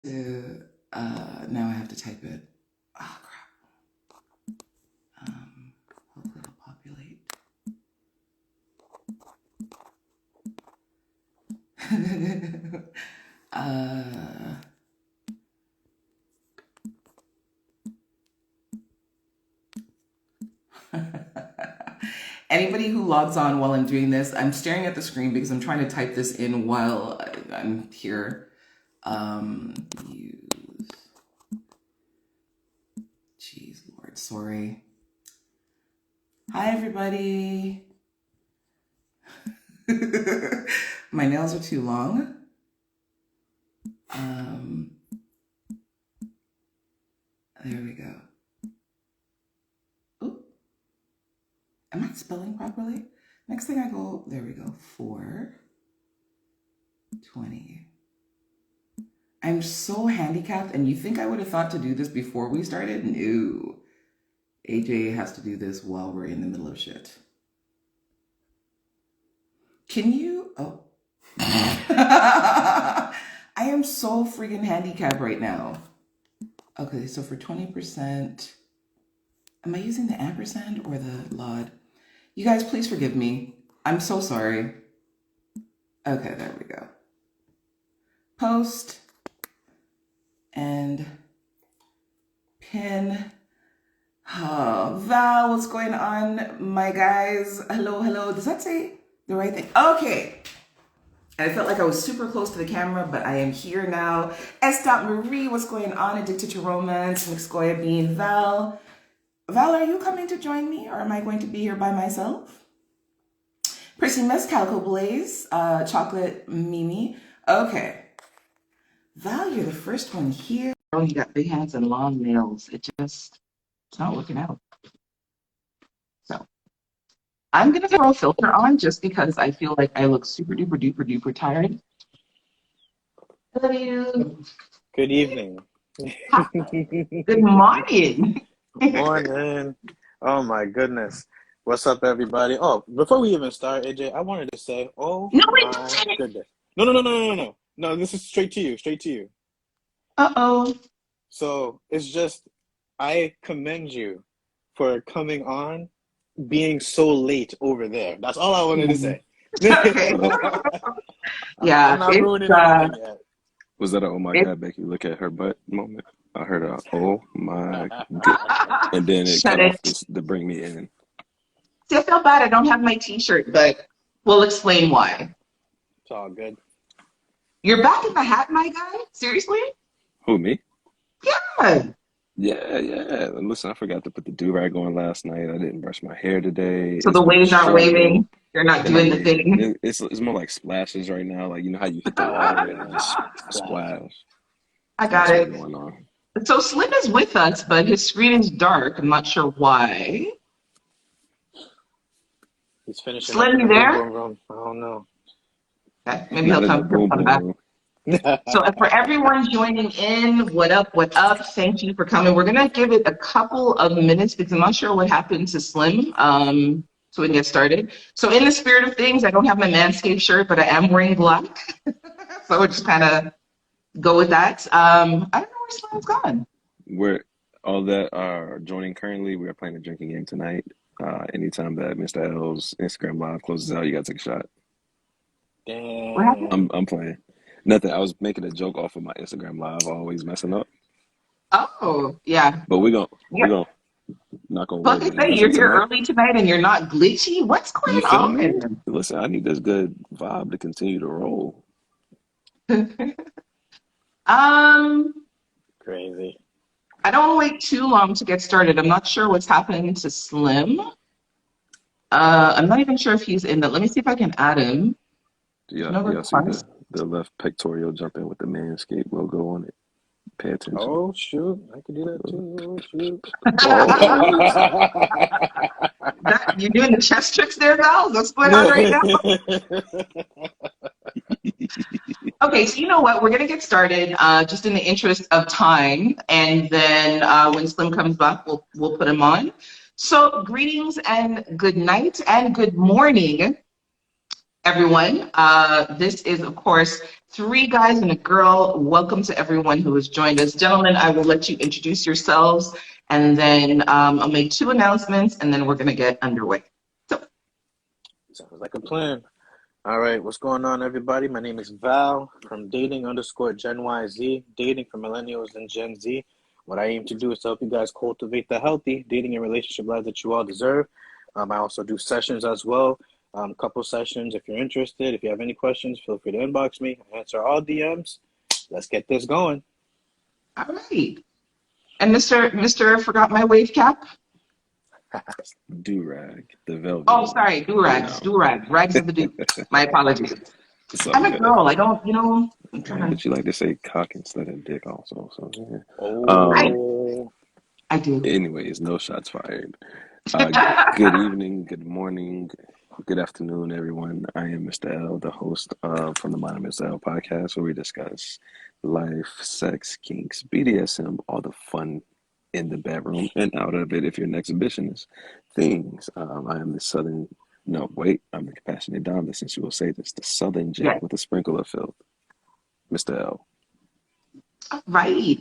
Now I have to type it. Oh crap. Hopefully it'll populate. Anybody who logs on while I'm doing this, I'm staring at the screen because I'm trying to type this in while I'm here. Use. Jeez, Lord, sorry. Hi, everybody. My nails are too long. There we go. Oop. Am I spelling properly? Next thing I go, there we go, 4:20. I'm so handicapped, and you think I would have thought to do this before we started? No. AJ has to do this while we're in the middle of shit. Can you? Oh. I am so freaking handicapped right now. Okay, so for 20%, am I using the ampersand or the LOD? You guys, please forgive me. I'm so sorry. Okay, there we go. Post and pin. Oh, Val, what's going on, my guys? Hello, hello. Does that say the right thing? Okay. I felt like I was super close to the camera, but I am here now. S. Marie, what's going on? Addicted to Romance, Mixcoya Bean, Val. Val, are you coming to join me, or am I going to be here by myself? Prissy Miss, Calico Blaze, Chocolate Mimi. Okay. Val, you're the first one here. Oh, you got big hands and long nails. It's not working out. So I'm going to throw a filter on just because I feel like I look super duper duper duper tired. Hello, you. Good evening. Good morning. Good morning. Oh my goodness. What's up, everybody? Oh, before we even start, AJ, I wanted to say, oh No, my goodness. No, this is straight to you. Uh-oh. So it's just, I commend you for coming on, being so late over there. That's all I wanted to say. Okay. Yeah. I'm not ruining anything yet. Was that a oh my God, Becky, look at her butt moment? I heard a oh my God. And then it cut off this to bring me in. See, I feel bad I don't have my t-shirt, but we'll explain why. It's all good. You're back in the hat, my guy? Seriously? Who, me? Yeah. Yeah. Listen, I forgot to put the do-rag on last night. I didn't brush my hair today. So the waves aren't waving. You're not doing the thing. It's more like splashes right now. Like, you know how you hit the water and it just splash. I got it. What's going on. So Slim is with us, but his screen is dark. I'm not sure why. He's finishing. Slim, you there? I don't know. Okay, maybe he'll come back. So for everyone joining in, what up? Thank you for coming. We're gonna give it a couple of minutes because I'm not sure what happened to Slim. So we can get started. So in the spirit of things, I don't have my MANSCAPED shirt, but I am wearing black. So we'll just kind of go with that. I don't know where Slim's gone. We're all that are joining currently. We are playing a drinking game tonight. Anytime that Mr. L's Instagram live closes out, you gotta take a shot. Damn. What happened? I'm playing. Nothing. I was making a joke off of my Instagram live, always messing up. Oh, yeah. But we're gonna knock on wood. Say you're here early tonight and you're not glitchy. What's going on? Me? Listen, I need this good vibe to continue to roll. Crazy. I don't want to wait too long to get started. I'm not sure what's happening to Slim. I'm not even sure if he's in the. Let me see if I can add him. Yeah, see the left pectoral jumping with the MANSCAPED logo on it. Pay attention. Oh shoot, I could do that too. You're doing the chest tricks there, Val? What's going on right now? Okay, so you know what? We're going to get started just in the interest of time. And then when Slim comes back, we'll put him on. So greetings and good night and good morning, everyone. This is, of course, three guys and a girl. Welcome to everyone who has joined us. Gentlemen, I will let you introduce yourselves, and then I'll make two announcements, and then we're going to get underway. So, Sounds like a plan. All right, what's going on, everybody? My name is Val from dating_Gen YZ, dating for millennials and Gen Z. What I aim to do is to help you guys cultivate the healthy dating and relationship life that you all deserve. I also do sessions as well, couple sessions. If you're interested, if you have any questions, feel free to inbox me. I answer all DMs. Let's get this going. all right. And Mr. Forgot my wave cap. Do-rag, the velvet. Oh, sorry, do-rags, rags of the dude. My apologies. I'm a girl. I don't, I'm trying But to. you like to say cock instead of dick also. So yeah. Oh, I do. Anyways, no shots fired. Good evening, good morning, good afternoon, everyone. I am Mr. L, the host from the Modern Mr. L podcast, where we discuss life, sex, kinks, BDSM, all the fun in the bedroom and out of it if you're an exhibitionist things. I am the Southern, no, wait, I'm the compassionate Dom, since you will say this, the Southern Jack Yes. with a sprinkle of filth, Mr. L. All right.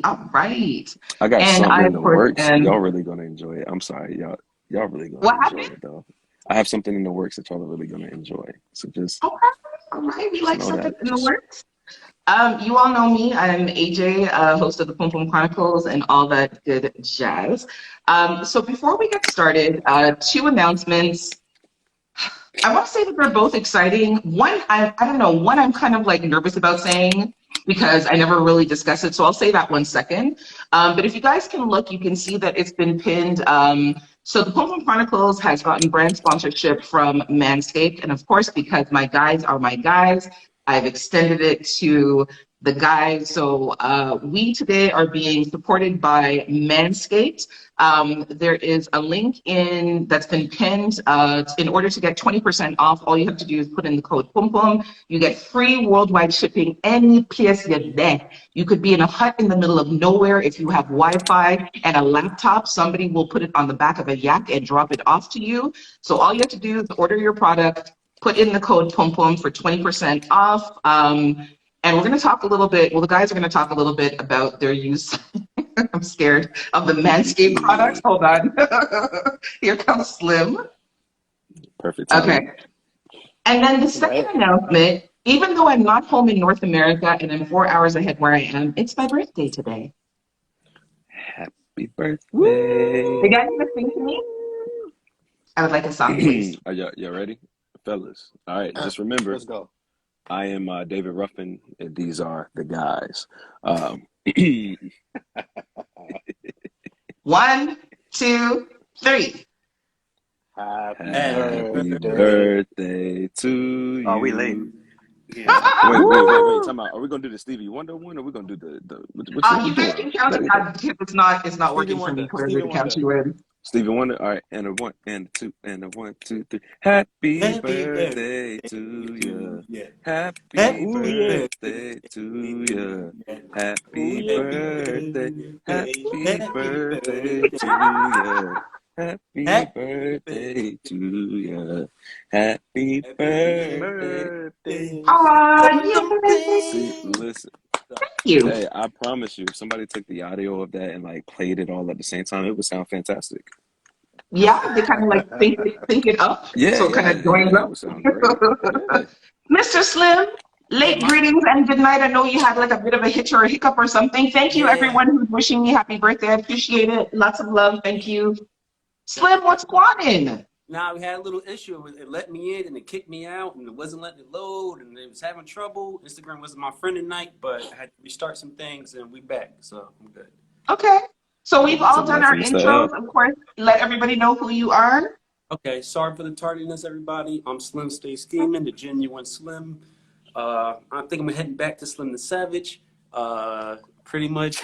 I got And I, something in of the course, works. am. Y'all really gonna enjoy it. I'm sorry, y'all really gonna What enjoy happened? it though. I have something in the works that y'all are really gonna enjoy. So just Okay. All right. We just like know something that. in the works. You all know me. I'm AJ, host of the Pum Pum Chronicles and all that good jazz. So before we get started, two announcements. I want to say that they're both exciting. One, I don't know. One, I'm kind of like nervous about saying because I never really discuss it. So I'll say that one second. But if you guys can look, you can see that it's been pinned. So the Pum Pum Chronicles has gotten brand sponsorship from MANSCAPED. And of course, because my guys are my guys, I've extended it to the guys. So we today are being supported by MANSCAPED. There is a link that's been pinned in order to get 20% off. All you have to do is put in the code PUMPUM. You get free worldwide shipping any place you're there. You could be in a hut in the middle of nowhere. If you have Wi-Fi and a laptop, somebody will put it on the back of a yak and drop it off to you. So all you have to do is order your product, put in the code PUMPUM for 20% off. And we're going to talk a little bit, well, the guys are going to talk a little bit about their use. I'm scared of the Manscaped products. Hold on. Here comes Slim. Perfect timing. Okay. And then the second announcement, even though I'm not home in North America and I'm 4 hours ahead where I am, it's my birthday today. Happy birthday. You guys want to sing to me? I would like a song, please. Are y'all ready? Fellas. All right, just remember, let's go. I am David Ruffin, and these are the guys. 1, 2, 3. Happy birthday to you. Oh, we late. Yeah. Wait. Time out. Are we gonna do the Stevie Wonder one, or are we gonna do the what You guys can count it out because it's not working for me. Clearly to count you in. Stevie Wonder. All right, and a 1 and a 2 and a 1, 2, 3. Happy birthday to you. Happy birthday to you. Happy birthday. Happy birthday to you. Happy birthday to you. Happy birthday. See, listen. Thank you. Hey, I promise you, if somebody took the audio of that and like played it all at the same time, it would sound fantastic. Yeah, they kind of like think it up. Yeah, So it kind of joins it up. would sound great. Yeah. Mr. Slim, late greetings and good night. I know you had like a bit of a hitch or a hiccup or something. Thank you, everyone who's wishing me happy birthday. I appreciate it. Lots of love. Thank you. Slim, what's going? Nah, we had a little issue. It let me in and it kicked me out and it wasn't letting it load and it was having trouble. Instagram wasn't my friend tonight, but I had to restart some things and we back. So I'm good. Okay. So we've all done our Mr. intros. Of course, let everybody know who you are. Okay, sorry for the tardiness, everybody. I'm Slim Stay Scheming, the genuine Slim. I think I'm heading back to Slim the Savage. Pretty much,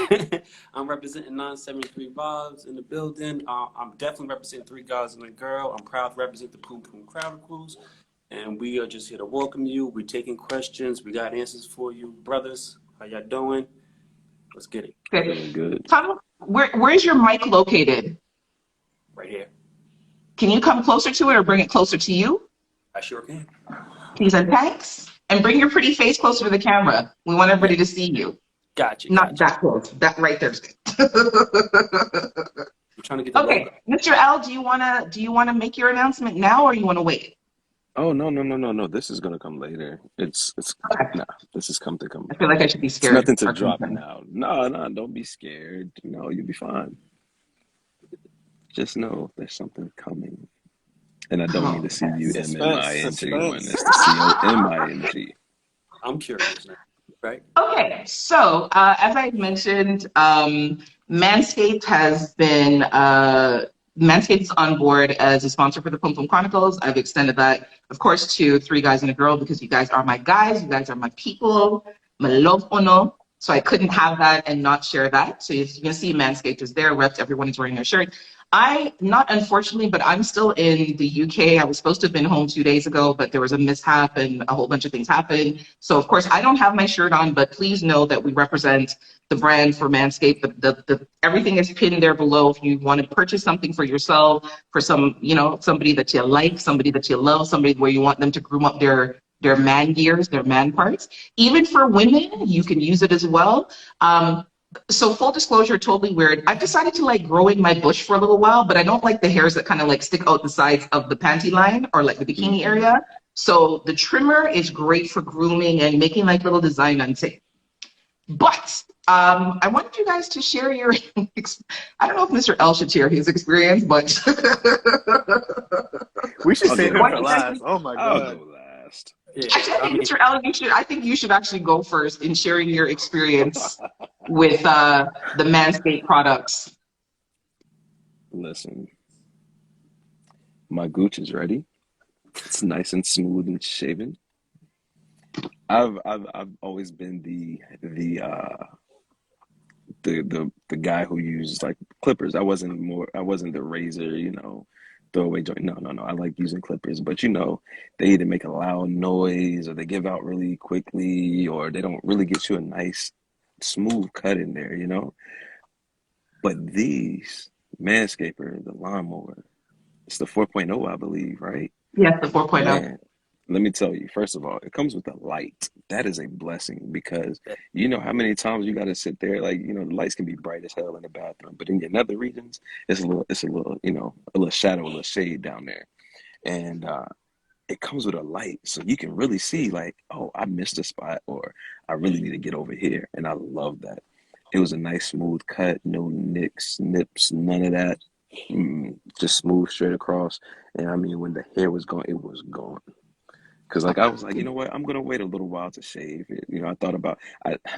I'm representing 973 Vibes in the building. I'm definitely representing 3 guys and a girl. I'm proud to represent the Poom Poom Chronicles. And we are just here to welcome you. We're taking questions. We got answers for you. Brothers, how y'all doing? Let's get it. Okay. Good. Tom, where's your mic located? Right here. Can you come closer to it or bring it closer to you? I sure can. Please and thanks. And bring your pretty face closer to the camera. We want Yeah, everybody to see you. gotcha, Not gotcha. that close. That right there's good. I'm trying to get the logo. Okay, Mr. L, do you wanna make your announcement now or you wanna wait? Oh no, no, no, no, no. This is gonna come later. It's Okay. nah. This is come to come. I feel like I should be It's scared nothing to or drop concerned. now. No, no, don't be scared. No, you'll be fine. Just know there's something coming. And I don't mean Oh, the Suspense, CUMMING one. suspense. It's the COMING. I'm curious now, right? okay, so as I mentioned, Manscaped has been Manscaped is on board as a sponsor for the Pum Pum Chronicles. I've extended that, of course, to Three Guys and a Girl because you guys are my guys, you guys are my people, my love ono. So I couldn't have that and not share that. So you're gonna see Manscaped is there, reps, everyone is wearing their shirt. I, not unfortunately, but I'm still in the UK. I was supposed to have been home 2 days ago, but there was a mishap and a whole bunch of things happened. So of course I don't have my shirt on, but please know that we represent the brand for Manscaped. Everything is pinned there below. If you want to purchase something for yourself, for somebody that you like, somebody that you love, somebody where you want them to groom up their man gears, their man parts. Even for women, you can use it as well. So full disclosure, totally weird. I've decided to like grow in my bush for a little while, but I don't like the hairs that kind of like stick out the sides of the panty line or like the bikini Hmm. area. So the trimmer is great for grooming and making like little design on it. But I wanted you guys to share your. I don't know if Mr. L should share his experience, but We should I'll go save him why for don't you last. guys? last. Oh my I'll God. go last. Actually, Yeah, I I think mean, Mr. L, you should. I think you should actually go first in sharing your experience with the Manscaped products. Listen, my gooch is ready. It's nice and smooth and shaven. I've always been the guy who used like clippers. I wasn't the razor, throwaway joint. No, no, no. I like using clippers, but they either make a loud noise or they give out really quickly or they don't really get you a nice smooth cut in there. But these Manscaper, the lawnmower, it's the 4.0, I believe, right? Yes, the 4.0. Man, let me tell you, first of all, it comes with a light. That is a blessing because yeah, you know how many times you got to sit there, like, the lights can be bright as hell in the bathroom, but in your nether regions, a little shadow, a little shade down there. And it comes with a light, so you can really see, like, oh, I missed a spot, or I really need to get over here. And I love that. It was a nice, smooth cut, no nicks, nips, none of that. Just smooth straight across. And I mean, when the hair was gone, it was gone. Because like I was like, you know what? I'm gonna wait a little while to shave it. I thought about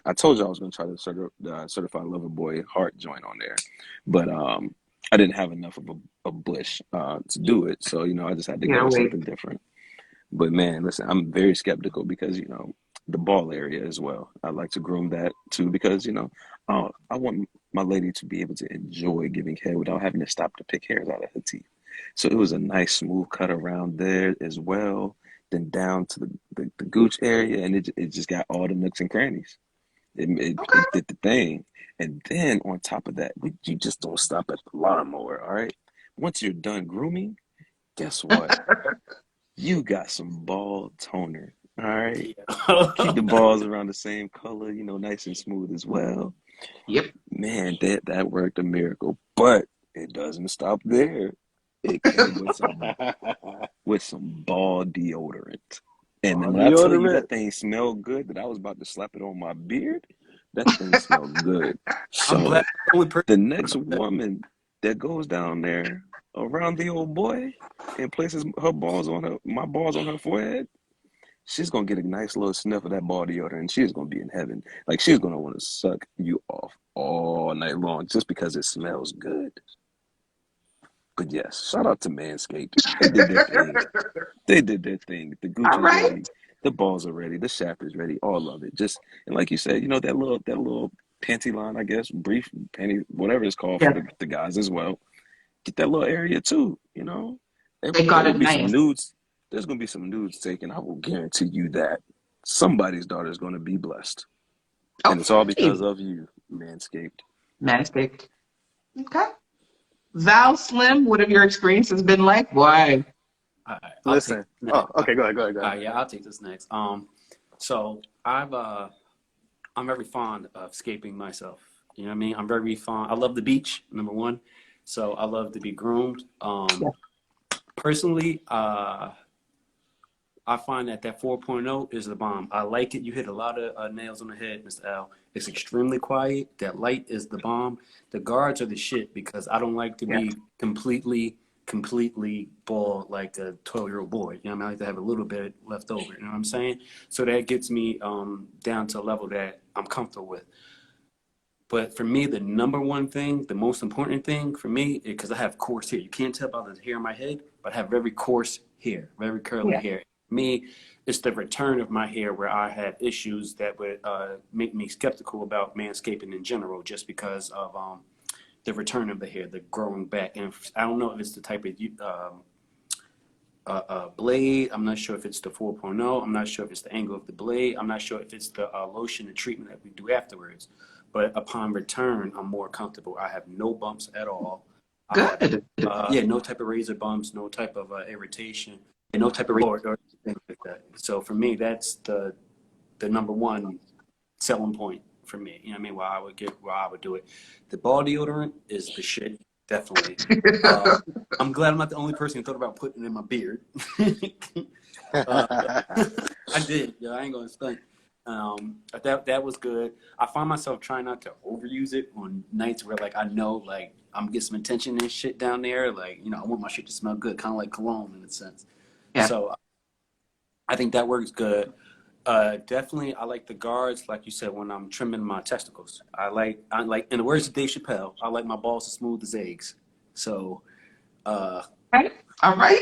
I told you I was gonna try to certify lover boy heart joint on there, but I didn't have enough of a bush to do it. So I just had to go Yeah, with wait. something different. But man, listen, I'm very skeptical because the ball area as well. I like to groom that too because I want my lady to be able to enjoy giving head without having to stop to pick hairs out of her teeth. So it was a nice smooth cut around there as well. Then down to the gooch area, and it just got all the nooks and crannies. Okay. It did the thing, and then on top of that, you just don't stop at the lawnmower. All right, once you're done grooming, guess what? You got some ball toner. All right. Keep yeah. the balls around the same color, nice and smooth as well. Yep. Man, that worked a miracle. But it doesn't stop there. It came with some ball deodorant. And then Ball when I tell you deodorant. that thing smelled good, that I was about to slap it on my beard, that thing smelled good. I'm glad So I'm the only person the who next knows that. woman that goes down there around the old boy and places my balls on her forehead, she's gonna get a nice little sniff of that ball deodorant, and she's gonna be in heaven. Like she's gonna want to suck you off all night long just because it smells good. But yes, shout out to Manscaped. They did their thing. They did their thing. The gooch All is right. ready. The balls are ready. The shaft is ready. All of it. Just and like you said, that little panty line, I guess, brief panty, whatever it's called for Yes, the guys as well. Get that little area too. they There got will it be some nice. nudes. There's gonna be some nudes taken. I will guarantee you that somebody's daughter is gonna be blessed, and it's all because Okay. of you, Manscaped. Manscaped. Okay. Val Slim, what have your experiences been like? Why? I'll take Listen. this next. Oh, okay. Go ahead. Go ahead. Go ahead. Yeah, I'll take this next. So I'm very fond of escaping myself. You know what I mean? I'm very fond. I love the beach, number one. So I love to be groomed. Personally, I find that 4.0 is the bomb. I like it. You hit a lot of nails on the head, Mr. Al. It's extremely quiet. That light is the bomb. The guards are the shit because I don't like to be completely bald like a 12-year-old boy. You know what I mean? I like to have a little bit left over. You know what I'm saying? So that gets me down to a level that I'm comfortable with. But for me, the number one thing, the most important thing for me, because I have coarse hair. You can't tell by the hair on my head, but I have very coarse hair, very curly hair. For me, it's the return of my hair where I had issues that would make me skeptical about manscaping in general, just because of the return of the hair, the growing back. And I don't know if it's the type of blade. I'm not sure if it's the 4.0. I'm not sure if it's the angle of the blade. I'm not sure if it's the lotion and treatment that we do afterwards. But upon return, I'm more comfortable. I have no bumps at all. Good. No type of razor bumps, no type of irritation, and no type of or anything like that. So for me, that's the number one selling point for me. You know what I mean? Why I would do it. The ball deodorant is the shit, definitely. I'm glad I'm not the only person who thought about putting it in my beard. I did. Yeah, I ain't gonna stunt. That was good. I find myself trying not to overuse it on nights where like I know like I'm getting some attention and shit down there. Like, you know, I want my shit to smell good, kind of like cologne in a sense. Yeah. So I think that works good. Definitely, I like the guards, like you said, when I'm trimming my testicles. I like, in the words of Dave Chappelle, I like my balls as smooth as eggs. So, All right.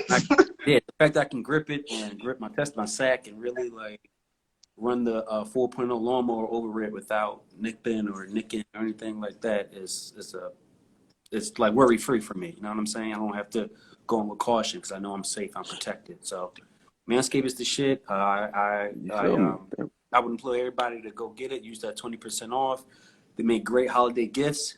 the fact that I can grip it and grip my sack and really like run the 4.0 lawnmower over it without nipping or nicking or anything like that it's like worry free for me. You know what I'm saying? I don't have to go in with caution because I know I'm safe, I'm protected. So Manscaped is the shit. I would implore everybody to go get it. Use that 20% off. They make great holiday gifts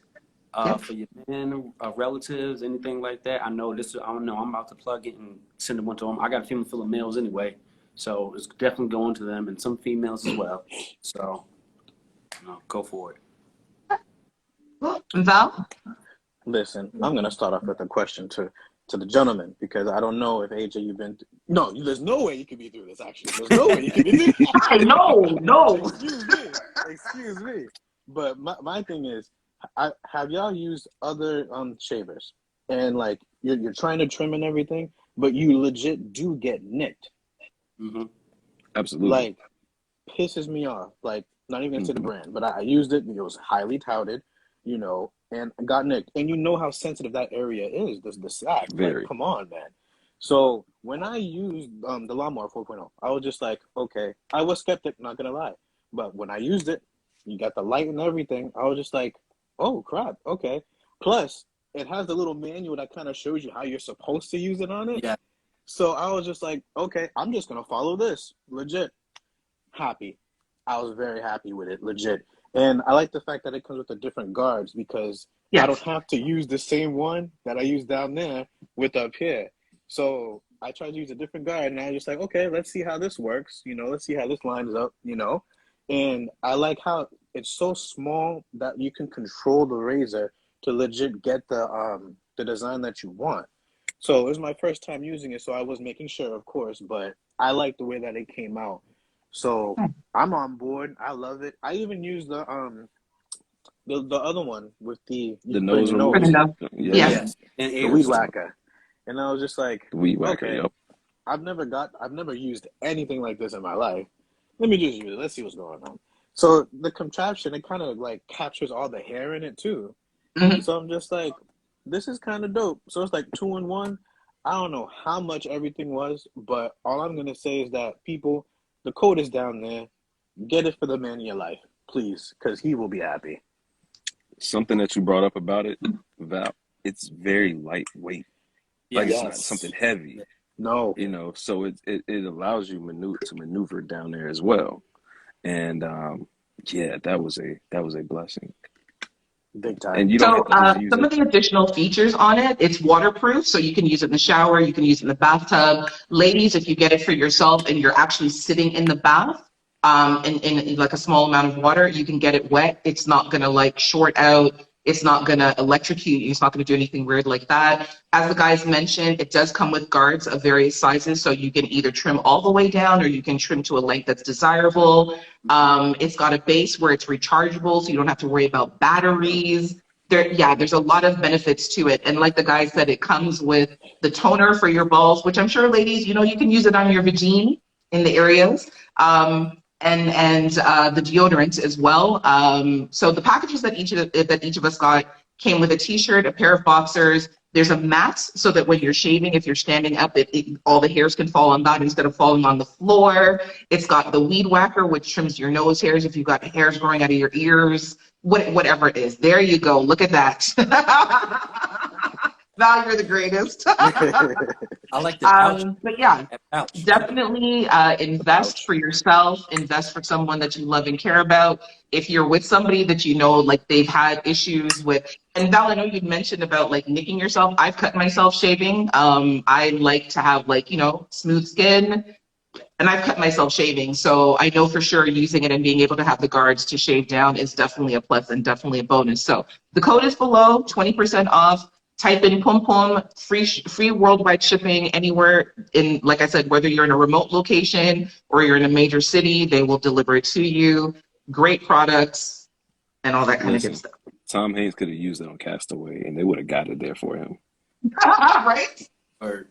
for your men, relatives, anything like that. I know I'm about to plug it and send them one to them. I got a feeling full of males anyway, so it's definitely going to them and some females as well. So, go for it. Well, Val? Listen, I'm gonna start off with a question to the gentleman because I don't know if AJ you've been. No, there's no way you could be through this. Actually, there's no way you could be through this. No. Excuse me. But my thing is, have y'all used other shavers and like you're trying to trim and everything, but you legit do get nicked. Mm-hmm. Absolutely. Like pisses me off. Like not even to the brand, but I used it. It was highly touted, you know, and I got nicked. And you know how sensitive that area is. The sack. Very. Like, come on, man. So when I used the Lawnmower 4.0, I was just like, okay. I was skeptic, not gonna lie, but when I used it, you got the light and everything. I was just like, oh crap, okay. Plus, it has the little manual that kind of shows you how you're supposed to use it on it. Yeah. So I was just like, okay, I'm just gonna follow this. Legit. Happy. I was very happy with it, legit. And I like the fact that it comes with the different guards because I don't have to use the same one that I use down there with up here. So I tried to use a different guard and I was just like, okay, let's see how this works. You know, let's see how this lines up, you know. And I like how it's so small that you can control the razor to legit get the design that you want. So it was my first time using it, so I was making sure, of course, but I like the way that it came out. So I'm on board. I love it. I even used the other one with the nose remover. Yes. And The weed whacker. And I was just like, the weed whacker, okay, yep. I've never used anything like this in my life. Let me just use it. Let's see what's going on. So the contraption, it kind of like captures all the hair in it too. Mm-hmm. So I'm just like, this is kind of dope. So it's like 2-in-1. I don't know how much everything was, but all I'm going to say is that people, the code is down there. Get it for the man in your life, please, because he will be happy. Something that you brought up about it, Val, it's very lightweight. Like it's not something heavy. No. You know, so it allows you to maneuver down there as well. And yeah, that was a blessing. Big time. And you don't So have to just use some it. of the additional features on it, it's waterproof, so you can use it in the shower, you can use it in the bathtub. Ladies, if you get it for yourself and you're actually sitting in the bath, in like a small amount of water, you can get it wet. It's not gonna like short out. It's not gonna electrocute you. It's not gonna do anything weird like that. As the guys mentioned, it does come with guards of various sizes, so you can either trim all the way down or you can trim to a length that's desirable. It's got a base where it's rechargeable, so you don't have to worry about batteries. There's a lot of benefits to it. And like the guy said, it comes with the toner for your balls, which I'm sure, ladies, you can use it on your vagine in the areas. And the deodorant as well. So the packages that each of us got came with a t-shirt, a pair of boxers. There's a mat so that when you're shaving, if you're standing up, all the hairs can fall on that instead of falling on the floor. It's got the weed whacker, which trims your nose hairs if you've got hairs growing out of your ears, whatever it is. There you go. Look at that. Val, you're the greatest. I like the pouch. But yeah, Ouch. definitely invest for yourself, invest for someone that you love and care about. If you're with somebody that you know, like they've had issues with, and Val, I know you'd mentioned about like nicking yourself. I've cut myself shaving. I like to have smooth skin, and I've cut myself shaving. So I know for sure using it and being able to have the guards to shave down is definitely a plus and definitely a bonus. So the code is below, 20% off. Type in Pum Pum, free worldwide shipping anywhere in, like I said, whether you're in a remote location or you're in a major city, they will deliver it to you. Great products and all that kind of good stuff. Tom Hanks could have used it on Castaway, and they would have got it there for him. Right? Or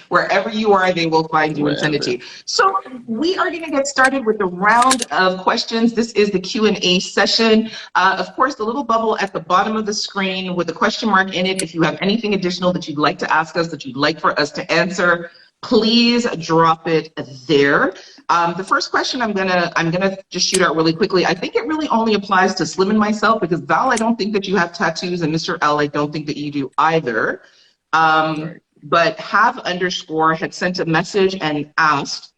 Wherever you are, they will find you and send it to you. So we are going to get started with the round of questions. This is the Q&A session. Of course, the little bubble at the bottom of the screen with a question mark in it. If you have anything additional that you'd like to ask us, that you'd like for us to answer, please drop it there. The first question I'm gonna just shoot out really quickly. I think it really only applies to Slim and myself because Val, I don't think that you have tattoos, and Mr. L, I don't think that you do either. Right. But have_ had sent a message and asked,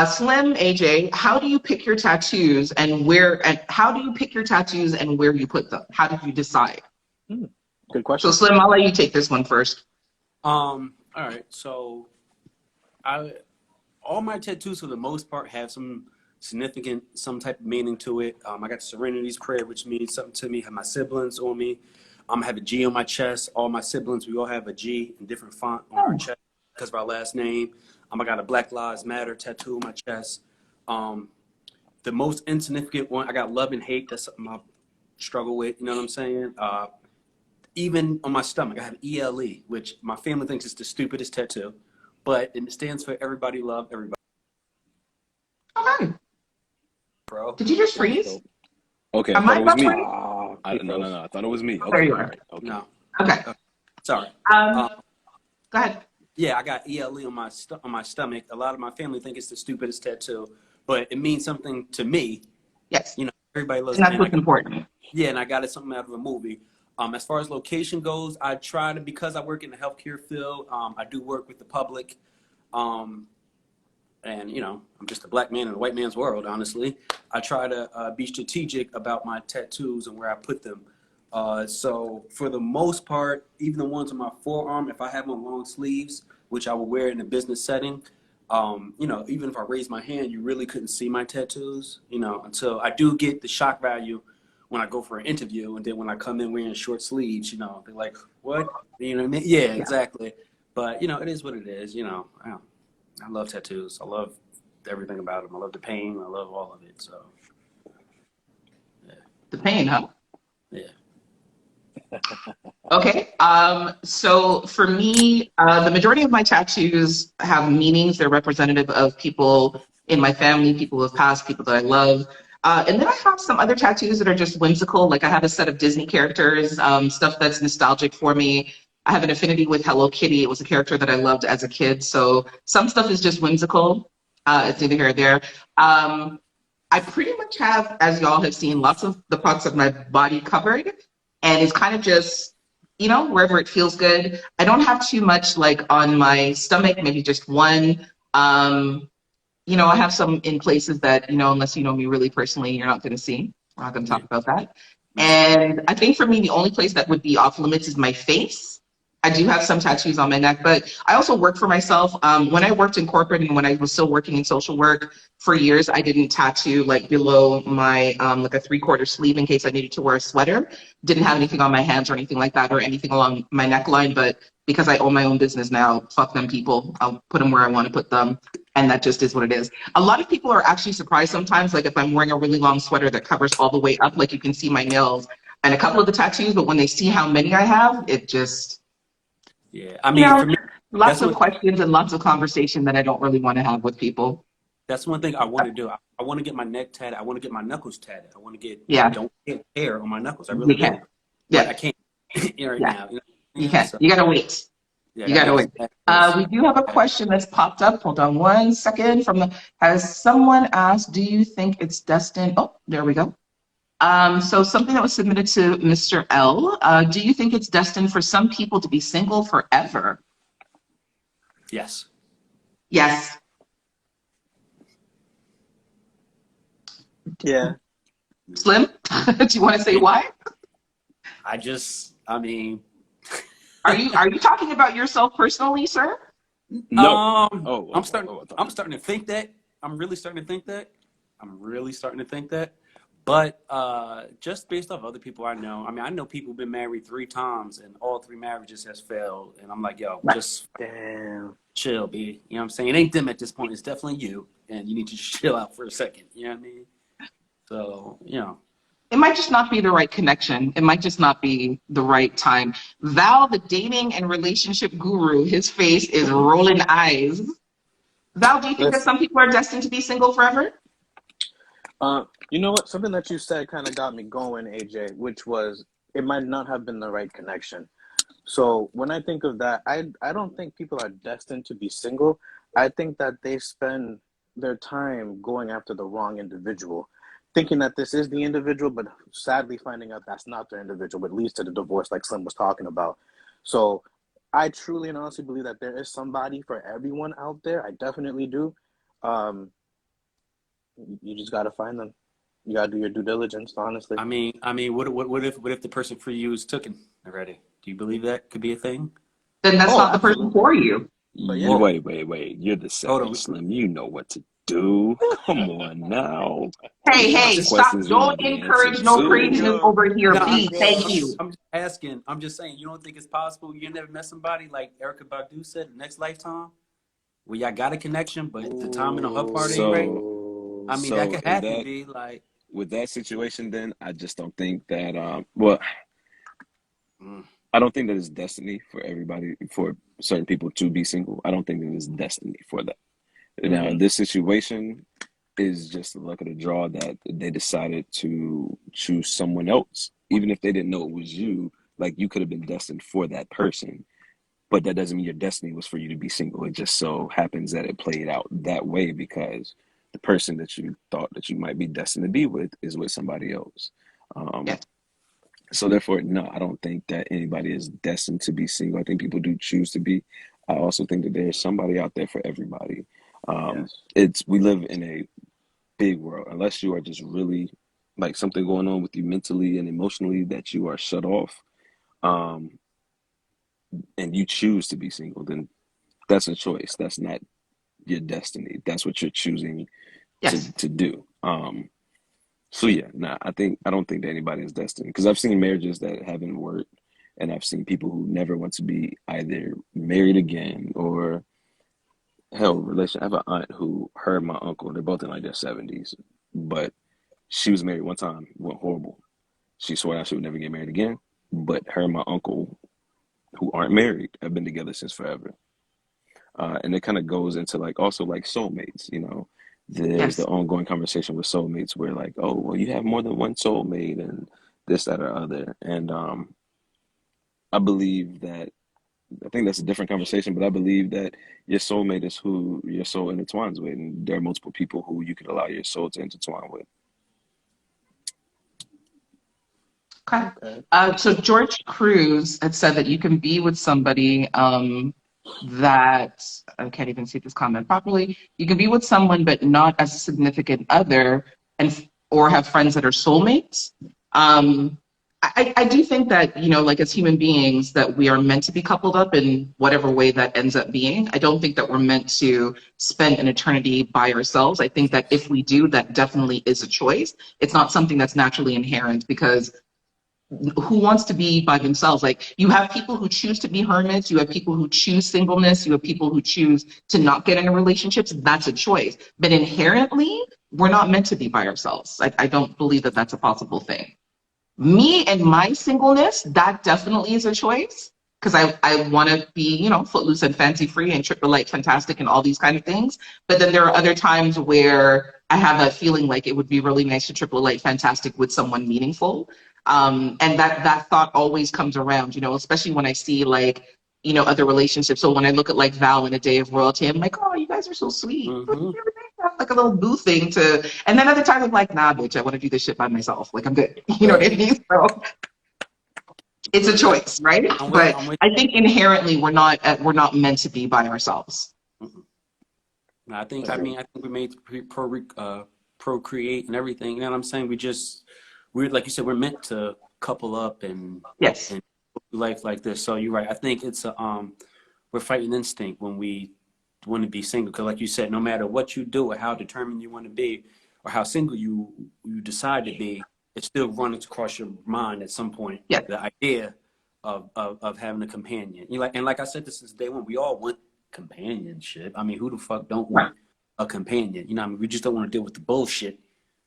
Slim, AJ, how do you pick your tattoos and where you put them? How did you decide? Good question. So Slim, I'll let you take this one first. all right. So all my tattoos for the most part have some type of meaning to it. I got the Serenity's Prayer, which means something to me. I have my siblings on me. I have a G on my chest. All my siblings, we all have a G in different font on our chest because of our last name. I got a Black Lives Matter tattoo on my chest. The most insignificant one, I got love and hate. That's something I struggle with. You know what I'm saying? Even on my stomach, I have ELE, which my family thinks is the stupidest tattoo, but it stands for everybody love everybody. Okay. Bro. Did you just freeze? Okay, Am I I thought it was me. buffering? No, I thought it was me. Okay, There you are. right. Okay. No. Okay. Sorry. Go ahead. Yeah, I got ELE on my stomach. A lot of my family think it's the stupidest tattoo, but it means something to me. Yes. Everybody loves And that's what's important. Yeah, and I got it something out of a movie. As far as location goes, I try to, because I work in the healthcare field, I do work with the public. And, I'm just a black man in a white man's world, honestly. I try to be strategic about my tattoos and where I put them. So for the most part, even the ones on my forearm, if I have on long sleeves, which I will wear in a business setting, even if I raise my hand, you really couldn't see my tattoos, until I do get the shock value when I go for an interview. And then when I come in wearing short sleeves, they're like, what? You know what I mean? Yeah, exactly. But, it is what it is. I love tattoos. I love everything about them. I love the pain. I love all of it. So, yeah. The pain, huh? Yeah. Okay. So for me, the majority of my tattoos have meanings. They're representative of people in my family, people who have passed, people that I love. And then I have some other tattoos that are just whimsical. Like I have a set of Disney characters, stuff that's nostalgic for me. I have an affinity with Hello Kitty. It was a character that I loved as a kid. So some stuff is just whimsical. It's neither here or there. I pretty much have, as y'all have seen, lots of the parts of my body covered. And it's kind of just, wherever it feels good. I don't have too much like on my stomach, maybe just one. I have some in places that, unless you know me really personally, you're not going to see. We're not going to talk about that. And I think for me, the only place that would be off limits is my face. I do have some tattoos on my neck, but I also work for myself. When I worked in corporate and when I was still working in social work for years, I didn't tattoo like below my like a 3/4 sleeve in case I needed to wear a sweater. Didn't have anything on my hands or anything like that or anything along my neckline. But because I own my own business now, fuck them people. I'll put them where I want to put them. And that just is what it is. A lot of people are actually surprised sometimes, like if I'm wearing a really long sweater that covers all the way up, like you can see my nails and a couple of the tattoos, but when they see how many I have, it just, Yeah, I mean, for me, lots that's of what questions and lots of conversation that I don't really want to have with people. that's one thing I want to do. I want to get my neck tatted. I want to get my knuckles tatted. I want to get I Yeah, don't get hair on my knuckles. I you really can. do, but Yeah, I can't right yeah, now. You know what I you mean? can. So You gotta wait. yeah, I You gotta gotta get wait. this tattoo first. We do have a question that's popped up. Hold on one second. Has someone asked, do you think it's destined? Oh, there we go. So something that was submitted to Mr. L. Do you think it's destined for some people to be single forever? Yes. Yes. Yeah. Slim, do you want to say why? I mean, Are you talking about yourself personally, sir? No. I'm starting. I thought I'm starting to think that. I'm really starting to think that. I'm really starting to think that. But just based off other people I know, I mean, I know people who've been married 3 times and all 3 marriages has failed. And I'm like, yo, just Damn. chill, B. You know what I'm saying? It ain't them at this point. It's definitely you. And you need to just chill out for a second. You know what I mean? So, you know. It might just not be the right connection. It might just not be the right time. Val, the dating and relationship guru, his face is rolling eyes. Val, do you think that Listen, some people are destined to be single forever? you know what? Something that you said kind of got me going, AJ, which was it might not have been the right connection. So when I think of that, I don't think people are destined to be single. I think that they spend their time going after the wrong individual, thinking that this is the individual, but sadly finding out that's not the individual, but leads to the divorce like Slim was talking about. So I truly and honestly believe that there is somebody for everyone out there. I definitely do. Um, you just gotta find them. You gotta do your due diligence, honestly. What if the person for you is taken already? Do you believe that could be a thing? Then that's Oh, not the person absolutely. for you. But yeah. Wait. You're the Hold savage on. Slim. You know what to do. Come on now. Hey, These are hey, stop. questions you need Don't the answer encourage no craziness to. over here, No, please. Thank you. I'm just asking. I'm just saying. You don't think it's possible? You never met somebody like Erica Badu said, next lifetime, where y'all got a connection, but the timing on her part ain't right. I mean, that So could in happen. that Be like, with that situation, then I just don't think that. Well, mm, I don't think that it's destiny for everybody, for certain people to be single. I don't think that it's destiny for that. Now, Mm-hmm. this situation is just the luck of the draw that they decided to choose someone else, even if they didn't know it was you. Like you could have been destined for that person, but that doesn't mean your destiny was for you to be single. It just so happens that it played out that way because the person that you thought that you might be destined to be with is with somebody else. Um, Yes. so therefore, no, I don't think that anybody is destined to be single. I think people do choose to be. I also think that there's somebody out there for everybody. Yes. It's we live in a big world. Unless you are just really like something going on with you mentally and emotionally that you are shut off, um, and you choose to be single, then that's a choice. That's not your destiny. That's what you're choosing Yes. to do. So yeah, nah, I don't think that anybody is destined because I've seen marriages that haven't worked, and I've seen people who never want to be either married again or hell relation. I have an aunt who her and my uncle, they're both in like their 70s, but she was married one time, went horrible. She swore out she would never get married again, but her and my uncle, who aren't married, have been together since forever. And it kind of goes into like also like soulmates, you know. There's the Yes. ongoing conversation with soulmates where like, oh, well, you have more than one soulmate and this, that, or other. And I believe that I think that's a different conversation, but I believe that your soulmate is who your soul intertwines with, and there are multiple people who you could allow your soul to intertwine with. Okay. Okay. So George Cruz had said that you can be with somebody that I can't even see this comment properly. You can be with someone but not as a significant other, and or have friends that are soulmates. I do think that, like as human beings, that we are meant to be coupled up in whatever way that ends up being. I don't think that we're meant to spend an eternity by ourselves. I think that if we do, that definitely is a choice. It's not something that's naturally inherent, because who wants to be by themselves? Like, you have people who choose to be hermits, you have people who choose singleness, you have people who choose to not get into relationships. That's a choice. But inherently, we're not meant to be by ourselves. I don't believe that that's a possible thing. Me and my singleness, that definitely is a choice, because I want to be, footloose and fancy free and triple light fantastic and all these kind of things. But then there are other times where I have a feeling like it would be really nice to triple light fantastic with someone meaningful. And that thought always comes around, especially when I see like, other relationships. So when I look at like Val in A Day of Royalty, I'm like, oh, you guys are so sweet. Mm-hmm. Like a little boo thing to, and then other times I'm like, nah, bitch, I want to do this shit by myself. Like, I'm good. You know what I mean? So it's a choice, right? But I think inherently we're not meant to be by ourselves. Mm-hmm. I think we made procreate and everything. You know what I'm saying? We're like you said, we're meant to couple up and Yes. and do life like this. So you're right. I think it's we're fighting instinct when we want to be single, because like you said, no matter what you do or how determined you want to be or how single you decide to be, it's still running across your mind at some point. Yeah. The idea of having a companion. Like I said this since day one, we all want companionship. I mean, who the fuck don't want a companion? You know what I mean? We just don't want to deal with the bullshit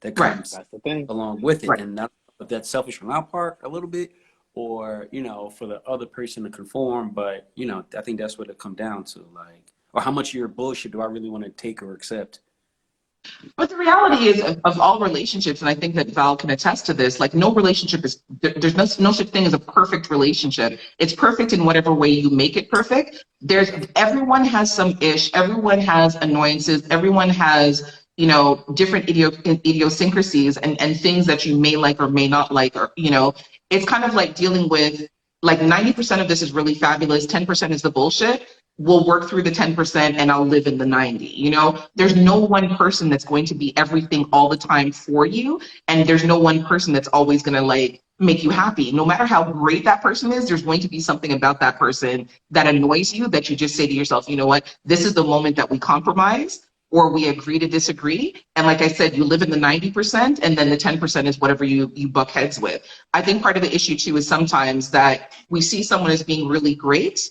that comes That's the thing. along with it. Right. And that's selfish from our part a little bit, or for the other person to conform. But I think that's what it come down to, like, or how much of your bullshit do I really want to take or accept? But the reality is, of all relationships, and I think that Val can attest to this, like, no relationship is, there's no such thing as a perfect relationship. It's perfect in whatever way you make it perfect. Everyone has some ish, everyone has annoyances, everyone has, different idiosyncrasies and things that you may like or may not like, or, it's kind of like dealing with, like, 90% of this is really fabulous, 10% is the bullshit. We'll work through the 10% and I'll live in the 90. There's no one person that's going to be everything all the time for you. And there's no one person that's always going to like make you happy. No matter how great that person is, there's going to be something about that person that annoys you, that you just say to yourself, you know what, this is the moment that we compromise, or we agree to disagree. And like I said, you live in the 90%, and then the 10% is whatever you buck heads with. I think part of the issue too is sometimes that we see someone as being really great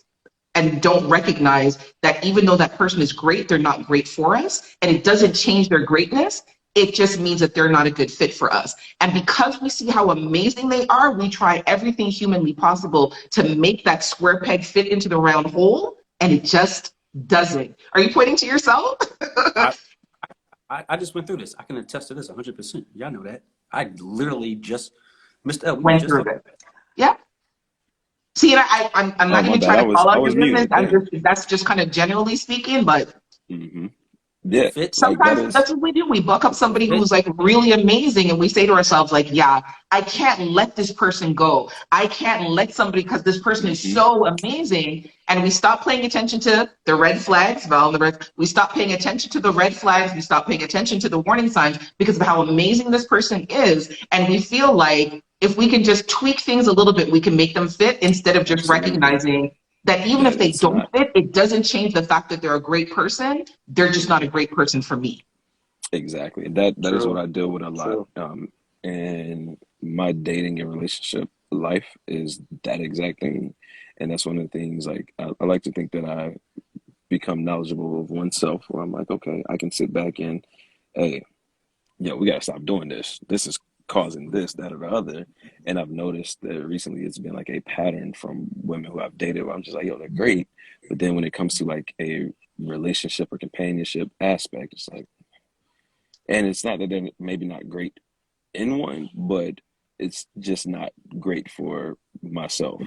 and don't recognize that even though that person is great, they're not great for us. And it doesn't change their greatness. It just means that they're not a good fit for us. And because we see how amazing they are, we try everything humanly possible to make that square peg fit into the round hole, and it just doesn't. Are you pointing to yourself? I just went through this. I can attest to this 100%. Y'all know that. I literally just, Mr. L, Went through it. Yeah. See, and I'm not even trying to call out your business. That's just kind of generally speaking, but yeah, sometimes like that's what we do. We buck up somebody who's like really amazing, and we say to ourselves, like, yeah, I can't let this person go. I can't let somebody, because this person is so amazing. And we stop paying attention to the red flags, we stop paying attention to the red flags, we stop paying attention to the warning signs because of how amazing this person is. And we feel like if we can just tweak things a little bit, we can make them fit, instead of just recognizing that even if they don't fit, it doesn't change the fact that they're a great person. They're just not a great person for me. Exactly. That is what I deal with a lot. And my dating and relationship life is that exact thing. And that's one of the things, like, I like to think that I become knowledgeable of oneself, where I'm like, okay, I can sit back and, hey, we got to stop doing this. This is causing this, that, or the other. And I've noticed that recently it's been like a pattern from women who I've dated where I'm just like, they're great. But then when it comes to like a relationship or companionship aspect, it's like, and it's not that they're maybe not great in one, but it's just not great for myself.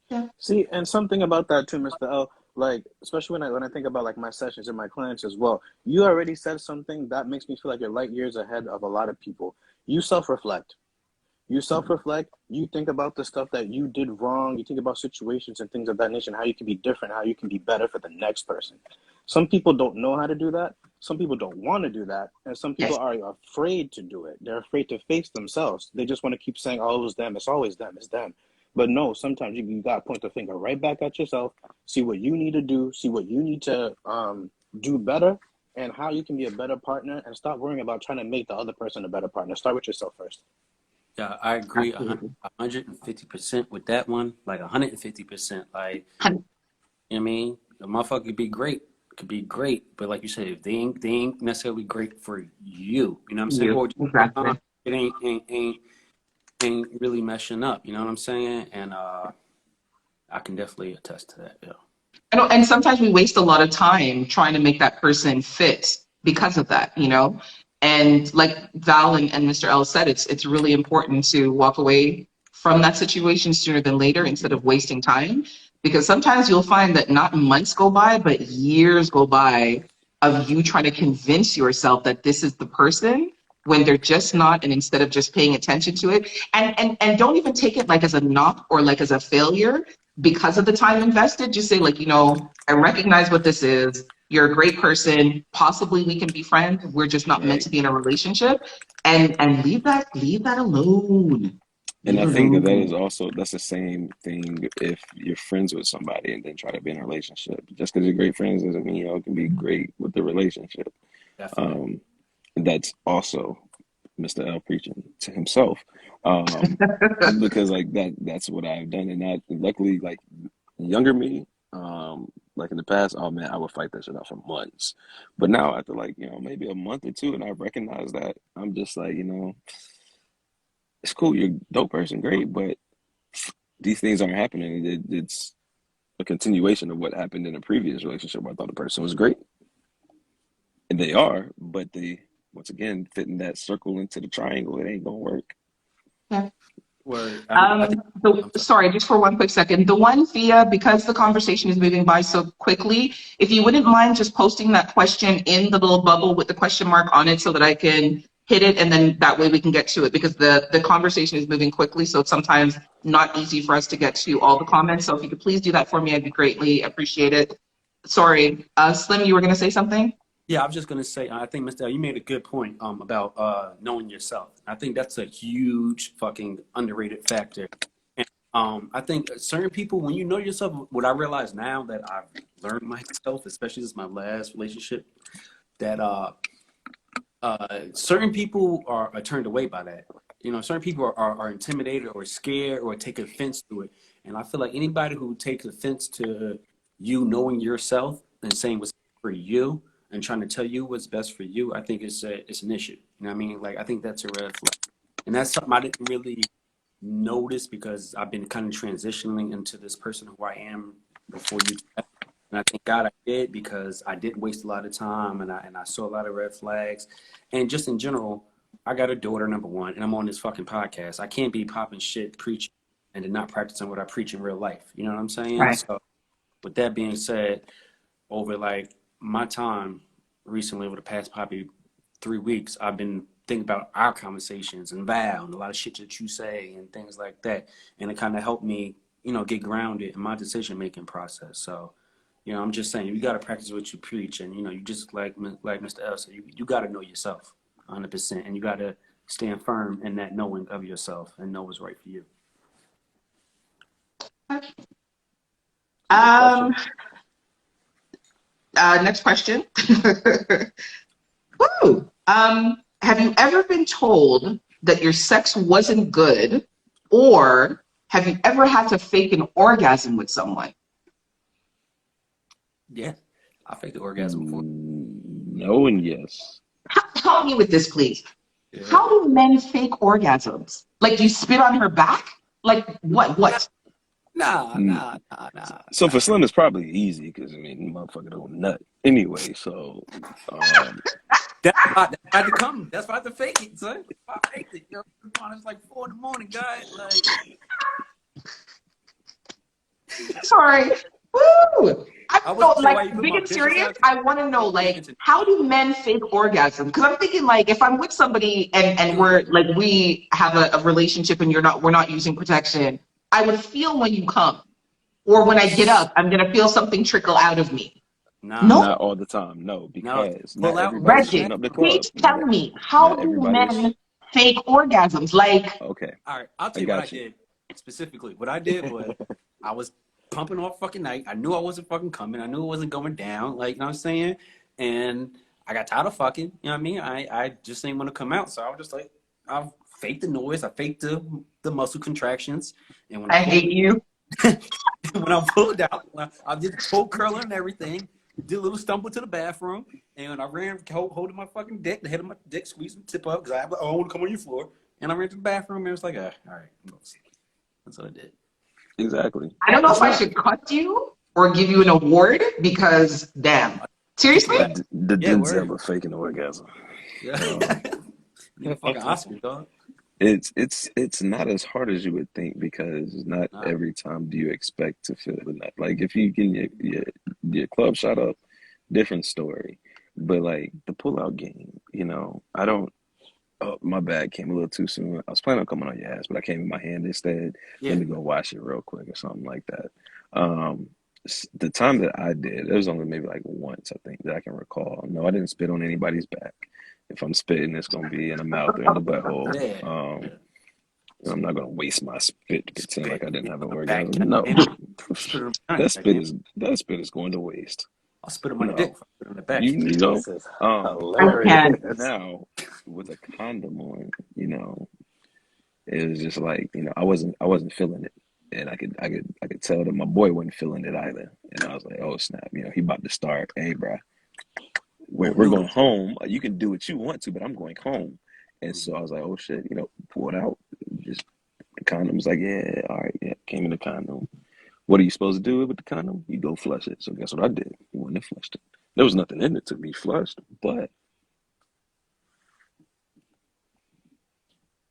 Yeah. See, and something about that too, Mr. L, like, especially when I think about like my sessions and my clients as well, you already said something that makes me feel like you're light years ahead of a lot of people. You self-reflect. You self-reflect, you think about the stuff that you did wrong, you think about situations and things of that nature, and how you can be different, how you can be better for the next person. Some people don't know how to do that. Some people don't want to do that. And some people are afraid to do it. They're afraid to face themselves. They just want to keep saying, oh, it was them. It's always them. It's them. But no, sometimes you got to point the finger right back at yourself, see what you need to do, see what you need to do better, and how you can be a better partner, and stop worrying about trying to make the other person a better partner. Start with yourself first. Yeah, I agree Absolutely. 150% with that one. Like 150%. Like, you know what I mean? The motherfucker could be great, but like you said, if they ain't necessarily great for you. You know what I'm saying? Or Exactly. it ain't really meshing up. You know what I'm saying? And I can definitely attest to that. Yeah. And sometimes we waste a lot of time trying to make that person fit because of that, you know? And like Val and Mr. L said, it's really important to walk away from that situation sooner than later instead of wasting time. Because sometimes you'll find that not months go by, but years go by of you trying to convince yourself that this is the person when they're just not, and instead of just paying attention to it. And don't even take it like as a knock or like as a failure because of the time invested. Just say, like, you know, I recognize what this is. You're a great person. Possibly we can be friends. We're just not meant Right. to be in a relationship. And leave that alone. And Leave I it think that alone. is also, that's the same thing if you're friends with somebody and then try to be in a relationship. Just because you're great friends doesn't mean y'all can be great with the relationship. Definitely. Um, that's also Mr. L preaching to himself. Um, because like that's what I've done. And that luckily, like younger me, like in the past, oh man, I would fight that shit out for months. But now after like, maybe a month or two, and I recognize that, I'm just like, it's cool, you're a dope person, great, but these things aren't happening. It's a continuation of what happened in a previous relationship where I thought the person was great. And they are, but they, once again, fitting that circle into the triangle, it ain't gonna work. Yeah. Word. I think. I'm sorry. Sorry, just for one quick second. The one, Thea, because the conversation is moving by so quickly, if you wouldn't mind just posting that question in the little bubble with the question mark on it so that I can hit it, and then that way we can get to it, because the conversation is moving quickly, so it's sometimes not easy for us to get to all the comments. So if you could please do that for me, I'd be greatly appreciate it. Sorry, Slim, you were going to say something? Yeah, I was just gonna say, I think, Mr. L, you made a good point about knowing yourself. I think that's a huge fucking underrated factor. And I think certain people, when you know yourself, what I realize now that I've learned myself, especially since my last relationship, that certain people are turned away by that. You know, certain people are intimidated or scared or take offense to it. And I feel like anybody who takes offense to you knowing yourself and saying what's for you and trying to tell you what's best for you, I think it's an issue. You know what I mean? Like, I think that's a red flag. And that's something I didn't really notice because I've been kind of transitioning into this person who I am before you. And I thank God I did, because I didn't waste a lot of time, and I saw a lot of red flags. And just in general, I got a daughter, number one, and I'm on this fucking podcast. I can't be popping shit, preaching, and then not practicing what I preach in real life. You know what I'm saying? Right. So with that being said, over like my time recently, over the past probably 3 weeks, I've been thinking about our conversations and Val and a lot of shit that you say and things like that. And it kind of helped me, get grounded in my decision-making process. So, I'm just saying, you got to practice what you preach. And, you just like Mr. L said, you got to know yourself 100%. And you got to stand firm in that knowing of yourself and know what's right for you. Um, Next question. Woo! Have you ever been told that your sex wasn't good, or have you ever had to fake an orgasm with someone? Yeah, I faked the orgasm before. No and yes. Help me with this, please. Yeah. How do men fake orgasms? Like, you spit on her back? Like, what? Nah. So for Slim, it's probably easy because the motherfucker don't nut anyway. So, That's why to come. That's why I had to fake it, son. I faked it. It's like 4 a.m, guys. Like, Sorry. Woo! I'm I know, wasn't sure why you like, put big my and business serious, out I want to know, there. like, how do men fake orgasm? Because I'm thinking, like, if I'm with somebody and we're, like, we have a relationship and we're not using protection, I would feel when you come. Or when I get up, I'm going to feel something trickle out of me. Nah, Not No? all the time, no, no. because not Pull out and go everybody's to the shooting Reggie, up the bathroom. club. please tell me, how Not do everybody is. men fake orgasms? Like, Okay, All right, I'll I tell you what I got you. did specifically. What I did was I was pumping all fucking night. I knew I wasn't fucking coming. I knew it wasn't going down. Like, you know what I'm saying? And I got tired of fucking. You know what I mean? I just didn't want to come out. So I was just like, I faked the noise. I faked the muscle contractions. And when I I pulled hate you. when I pulled out, I did the toe curling and everything. Did a little stumble to the bathroom, and I ran holding my fucking dick, the head of my dick, squeezing the tip up because I don't want to come on your floor. And I ran to the bathroom, and it was like, all right, I'm going to sleep. That's what I did. Exactly. I don't know That's if I what should cut you or give you an award because, damn. Seriously? what? The Yeah, Denzel word. of faking orgasm. Yeah. Um, Need a fucking Oscar, dog. it's not as hard as you would think because not Nah. every time do you expect to feel the nut. Like if you get your club shot up, different story. But like the pullout game, I don't. Oh, my bad, came a little too soon. I was planning on coming on your ass, but I came in my hand instead. Yeah. Let me go wash it real quick or something like that. The time that I did, it was only maybe like once, I think, that I can recall. No, I didn't spit on anybody's back. If I'm spitting, it's gonna be in the mouth or in the butthole. Yeah. Yeah. I'm not gonna waste my spit to pretend like Spit I didn't have an on the back. orgasm. No, And spit on the that back. spit is that spit is going to waste. I'll spit on my dick No, if I spit on the back. you know. This is I hilarious. can't. Now with a condom on, it was just like I wasn't feeling it, and I could tell that my boy wasn't feeling it either, and I was like, oh snap, he about to start. Hey, bro, we're going home. You can do what you want to, but I'm going home. And so I was like, oh shit, pull it out. Just the condom was like, yeah, all right, yeah, came in the condom. What are you supposed to do with the condom? You go flush it. So guess what I did? I went and flushed it. There was nothing in it to be flushed, but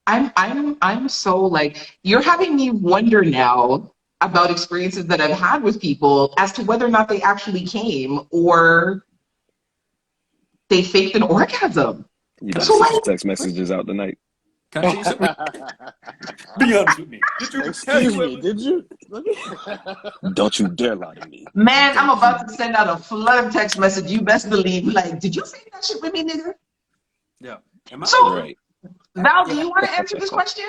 I'm so like, you're having me wonder now about experiences that I've had with people as to whether or not they actually came or they faked an orgasm. you about to So send like, some text messages out tonight. Can I tell you something? Be honest with me. Excuse me, did you? Don't you dare lie to me. man, I'm Don't you? about to send out a flood of text message. You best believe, like, did you fake that shit with me, nigga? Yeah. Am I? So, Right. Val, do you want to answer this question?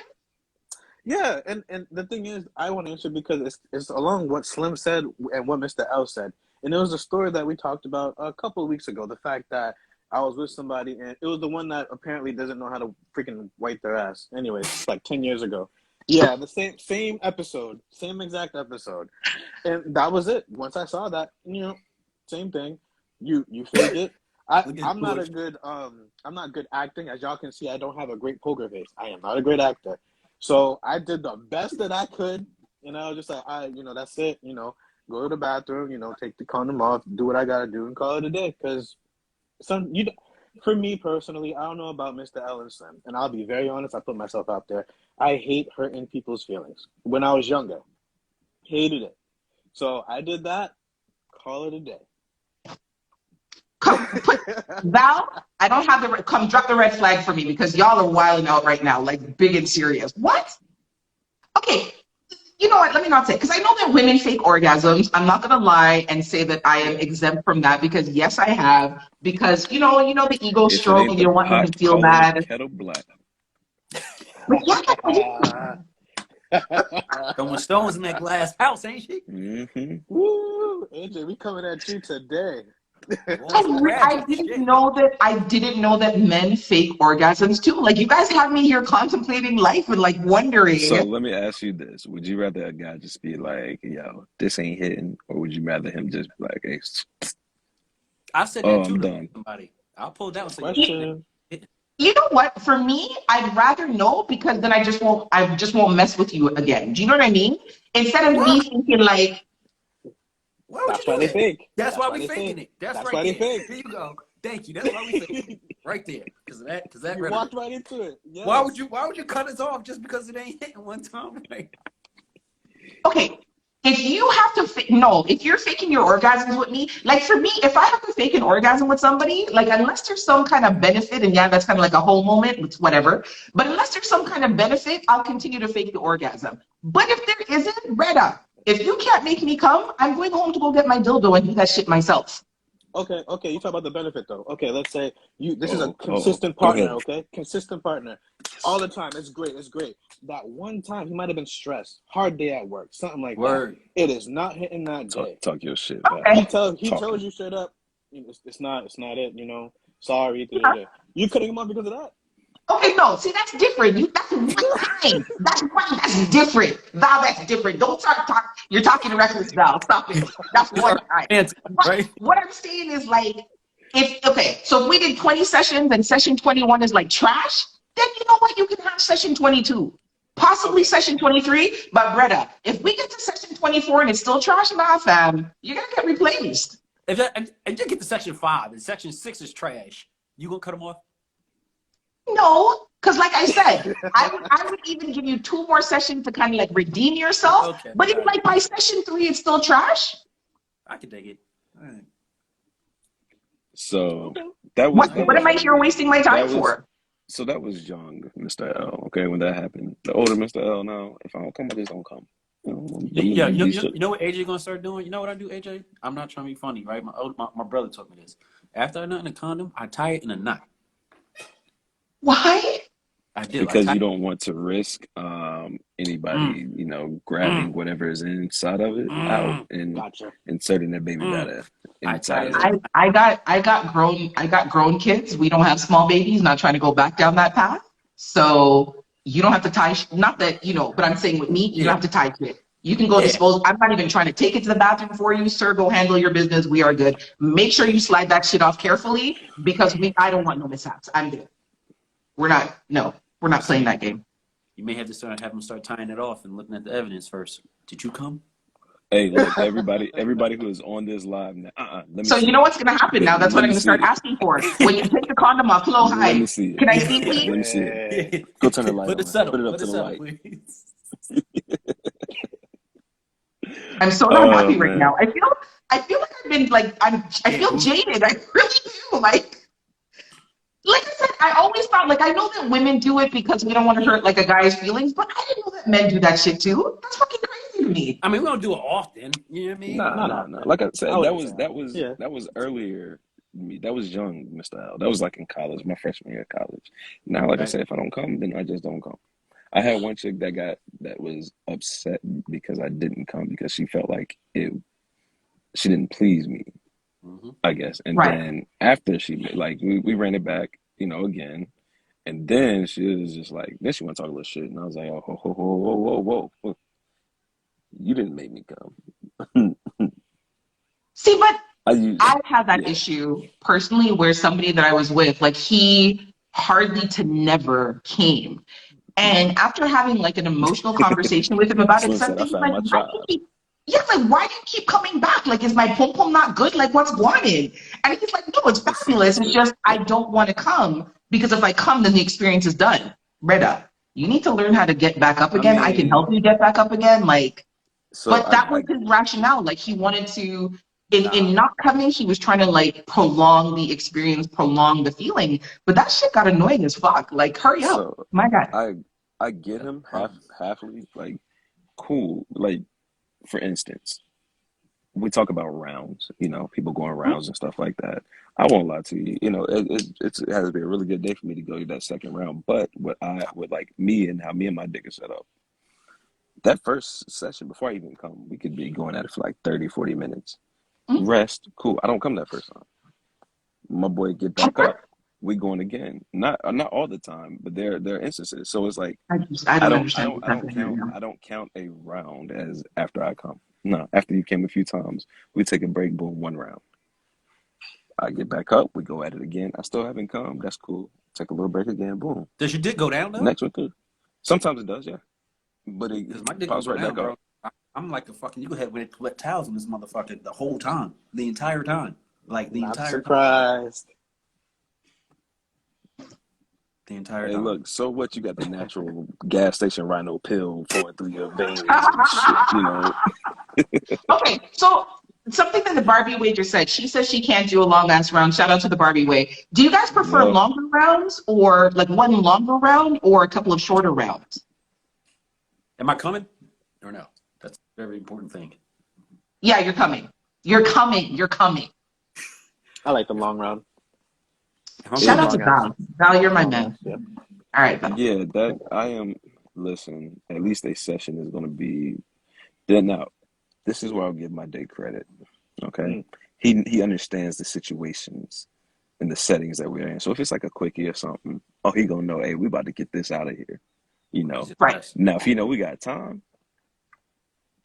Yeah, and the thing is, I want to answer because it's along what Slim said and what Mr. L said. And it was a story that we talked about a couple of weeks ago. The fact that I was with somebody, and it was the one that apparently doesn't know how to freaking wipe their ass. Anyways, like 10 years ago. Yeah, the same episode, same exact episode, and that was it. Once I saw that, same thing. You fake it. I'm not a good I'm not good acting. As y'all can see, I don't have a great poker face. I am not a great actor. So I did the best that I could, just like that's it. Go to the bathroom, take the condom off, do what I gotta do, and call it a day. Because for me personally, I don't know about Mr. L and Slim, and I'll be very honest. I put myself out there. I hate hurting people's feelings. When I was younger, hated it. So I did that. Call it a day. Val, I don't have come drop the red flag for me because y'all are wilding out right now, like big and serious. What? Okay, you know what? Let me not say, because I know that women fake orgasms. I'm not gonna lie and say that I am exempt from that because yes, I have. Because you know the ego If it stroke ain't and the you don't want them pot to feel calling the bad. kettle black. But yeah, Throwing stones in that glass house, ain't she? Mm-hmm. Woo! AJ, we coming at you today. I didn't know that men fake orgasms too. Like you guys have me here contemplating life and like So wondering. let me ask you this. Would you rather a guy just be like, yo, this ain't hitting, or would you rather him just be like, hey, I said oh, that too I'm to done. somebody. I'll pull down and say, Question. You know what? For me, I'd rather know because then I just won't mess with you again. Do you know what I mean? Instead of me What? thinking like, Why would That's you why do they that? fake. That's why why we they faking fake. it. That's That's right why they there. fake. Here you go. Thank you. That's why we faking it. Right there. Because of that You rhetoric. walked right into it. Yes. Why would you cut us off just because it ain't hitting one time? Right? okay, If you have to, no, if you're faking your orgasms with me, like for me, if I have to fake an orgasm with somebody, like unless there's some kind of benefit, and yeah, that's kind of like a whole moment, it's whatever. But unless there's some kind of benefit, I'll continue to fake the orgasm. But if there isn't, Retta, if you can't make me come, I'm going home to go get my dildo and do that shit myself. Okay, you talk about the benefit though. Okay, let's say this is a Go consistent partner, ahead. okay? Consistent partner. All the time. It's great. That one time he might have been stressed, hard day at work, something like Word. that. It is not hitting that day. Talk your shit, Okay. Val. He tells you straight up, it's not it, you know. Sorry. Da. You cutting him off because of that? Okay, no, see, that's different. That's one time. That's different. Val, that's different. Don't start talking. You're talking reckless, Val. Stop it. That's one time. Right? What I'm saying is like, so if we did 20 sessions and session 21 is like trash, then you know what? You can have session 22, possibly session 23. But Bretta, if we get to session 24 and it's still trash, nah, fam, you're gonna get replaced. If you get to section 5 and section 6 is trash, you gonna cut them off? No, because like I said, I would even give you 2 more sessions to kind of like redeem yourself. Okay, but if like by session 3 it's still trash, I can dig it. All right. So that was what am I here wasting my time for? So that was young Mr. L. Okay, when that happened, the older Mr. L now, if I don't come, I just don't come. Yeah, you know what AJ gonna start doing? You know what I do, AJ? I'm not trying to be funny, right? My brother taught me this. After I nut in a condom, I tie it in a knot. Why? I do. Because you don't want to risk anybody, grabbing whatever is inside of it out and inserting their baby data inside of it. I got grown kids. We don't have small babies. Not trying to go back down that path. So you don't have to tie. Not that but I'm saying with me, you don't have to tie shit. You can go dispose. I'm not even trying to take it to the bathroom for you, sir. Go handle your business. We are good. Make sure you slide that shit off carefully because I don't want no mishaps. I'm good. We're not playing that game. You may have to have them start tying it off and looking at the evidence first. Did you come? Hey, look, everybody who is on this live now. So you know what's going to happen now? That's what I'm going to start asking for. When you take the condom off, hello, hi. Let me see it. Can I see, please? Let me see it. Go turn the light on. Put it up to the light. Please. I'm so not happy right now. I feel like I've been like I feel jaded. I really do. Like I said, I always thought I know that women do it because we don't want to hurt like a guy's feelings, but I didn't know that men do that shit too. That's fucking crazy to me. I mean, we don't do it often. You know what I mean? No. Like I said, that was earlier. That was young, Mr. L. That was like in college, my freshman year of college. Now, like I said, if I don't come, then I just don't come. I had one chick that was upset because I didn't come because she felt like she didn't please me. I guess. And then after we ran it back, again. And then she was just like, then she went to talk a little shit. And I was like, oh, whoa. You didn't make me come. See, but I had that issue personally where somebody that I was with, he hardly to never came. And after having an emotional conversation with him about it, something why do you keep coming back? Is my pom-pom not good? What's going on? And he's like, no, it's fabulous. It's just I don't want to come because if I come, then the experience is done. Retta, you need to learn how to get back up again. I can help you get back up again. But that was his rationale. He wanted to, in not coming, he was trying to prolong the experience, prolong the feeling. But that shit got annoying as fuck. Hurry up. So, my God. I get him halfly, cool. For instance, we talk about rounds, people going rounds and stuff like that. I won't lie to you, it has to be a really good day for me to go to that second round. But me and how me and my dick is set up, that first session before I even come, we could be going at it for 30, 40 minutes. Rest, cool. I don't come that first time. My boy get back up. We going again. Not all the time, but there are instances. So it's I don't count a round as after I come. No, after you came a few times, we take a break, boom, 1 round. I get back up, we go at it again. I still haven't come. That's cool. Take a little break again, boom. Does your dick go down though? Next one too. Sometimes it does, yeah. But my dick goes right down, bro. I'm like a fucking you go ahead with wet towels on this motherfucker the whole time. The entire time. Surprised. The entire time. Hey, look, so what? You got the natural gas station rhino pill flowing through your veins and shit, Okay, so something that the Barbie Wager said, she says she can't do a long ass round. Shout out to the Barbie Way. Do you guys prefer Yeah. longer rounds or like one longer round or a couple of shorter rounds? Am I coming or no? That's a very important thing. Yeah, you're coming. You're coming. You're coming. I like the long round. Shout out to Long ass. Val. Val, you're my Long man. ass, yeah. All right, Val. Yeah, that I am. Listen, at least a session is going to be. Then now, this is where I'll give my day credit. Okay, he understands the situations and the settings that we're in. So if it's like a quickie or something, oh, he gonna know. Hey, we about to get this out of here. You know. Right. Now, if you know we got time,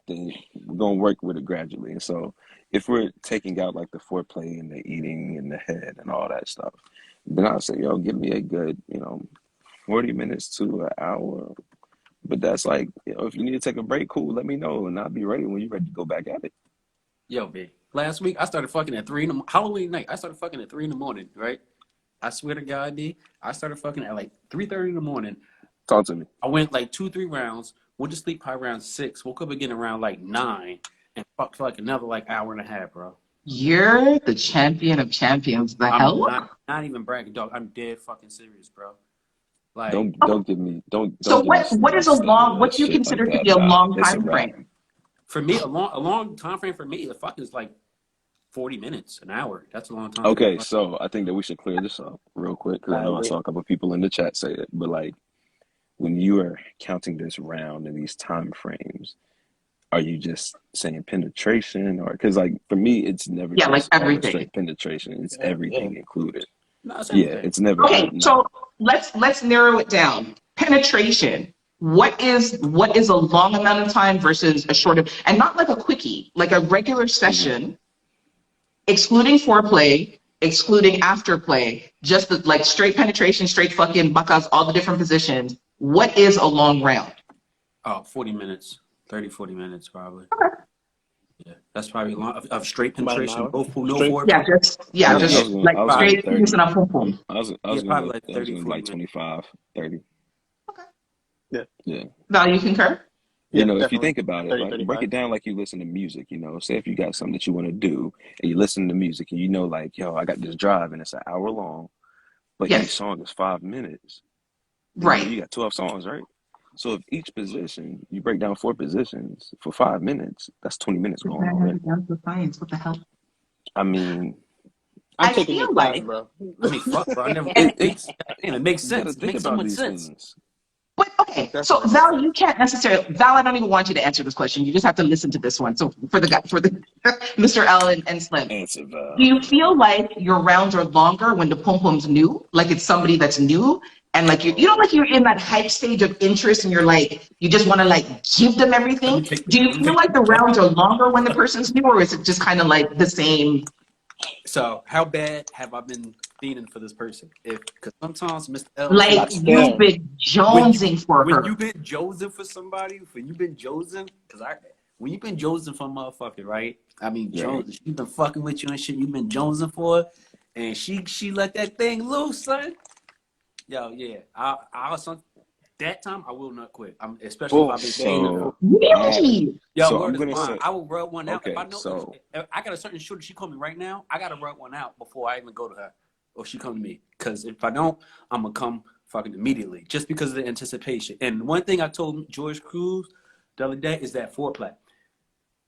then we're gonna work with it gradually. And so, if we're taking out like the foreplay and the eating and the head and all that stuff, then I'll say, yo, give me a good, 40 minutes to an hour. But that's like, if you need to take a break, cool, let me know, and I'll be ready when you're ready to go back at it. Yo, B. Last week I started fucking at 3 in the Halloween night. I started fucking at 3 in the morning, right? I swear to God, B. I started fucking at like 3:30 in the morning. Talk to me. I went like 2-3 rounds. Went to sleep probably around 6. Woke up again around like 9, and fucked for like another like hour and a half, bro. You're the champion of champions. The I'm hell? not even bragging, dog. I'm dead fucking serious, bro. Like, Don't give me don't So give me what is a long? What do you shit like consider to that, be a Val. long It's a time wrap. frame? for me, a long time frame for me, the fuck is like 40 minutes, an hour. That's a long time. Okay, so I think that we should clear this up real quick because I know I agree. saw a couple of people in the chat say it, but like when you are counting this round in these time frames, are you just saying penetration, or because like for me, it's never Yeah, like just always everything. straight penetration. It's Yeah, everything included. No, it's Yeah, everything. it's never. Okay, No. so let's narrow it down. Penetration. What is a long amount of time versus a short and not like a quickie, like a regular session, excluding foreplay, excluding afterplay, just the, like straight penetration, straight fucking buckas, all the different positions. What is a long round? Oh, 40 minutes, 30, 40 minutes probably. Yeah, that's probably long of straight About an penetration. hour. Both no Straight? foreplay. Yeah, just Yeah, just I like was straight going penis 30. and a pum pum. I was Yeah, probably like I was 30, going 40 like minutes. 25, 30. Okay. Yeah. Yeah. Val, you concur? You Yeah, know, if you definitely. think about it, 30, like break 35. it down like you listen to music, say if you got something that you want to do and you listen to music and like, yo, I got this drive and it's an hour long, but each Yes. song is 5 minutes. Then, Right. you got 12 songs, right? So if each position, you break down 4 positions for 5 minutes, that's 20 minutes going already. Down to science. What the hell? I mean, I'm I taking your feel class, like, bro. I mean, fuck, bro. I never. and It makes you got to sense. It think makes so about much these sense. things. but okay, so Definitely makes Val, sense. you can't necessarily. Val, I don't even want you to answer this question. You just have to listen to this one. So for the Mr. L and Slim, Answer, do Val. you feel like your rounds are longer when the pom pom's new, like it's somebody that's new, and like you know, like you're in that hype stage of interest, and you're like, you just want to like give them Let everything. me take. Do you Let me feel take like the the question. rounds are longer when the person's new, or is it just kind of like the same? So, how bad have I been feeding for this person? Because sometimes Mr. L, Like That's you've fair. been jonesing for when her. you've been Joseph for somebody, when you've been Joseph, when you've been Joseph for a motherfucker, right? I mean, Right. Jones, she's been fucking with you and shit. You've been Joseph for, and she let that thing loose, son. Yo, yeah, that time I will not quit. Especially if I've been feeding her. So, Really? Yo, so word I'm is gonna bond. say, I will rub one out. okay, If I know so if I got a certain shooter, she call me right now. I gotta rub one out before I even go to her, or she come to me. Because if I don't, I'm gonna come fucking immediately, just because of the anticipation. And one thing I told George Cruz the other day is that foreplay.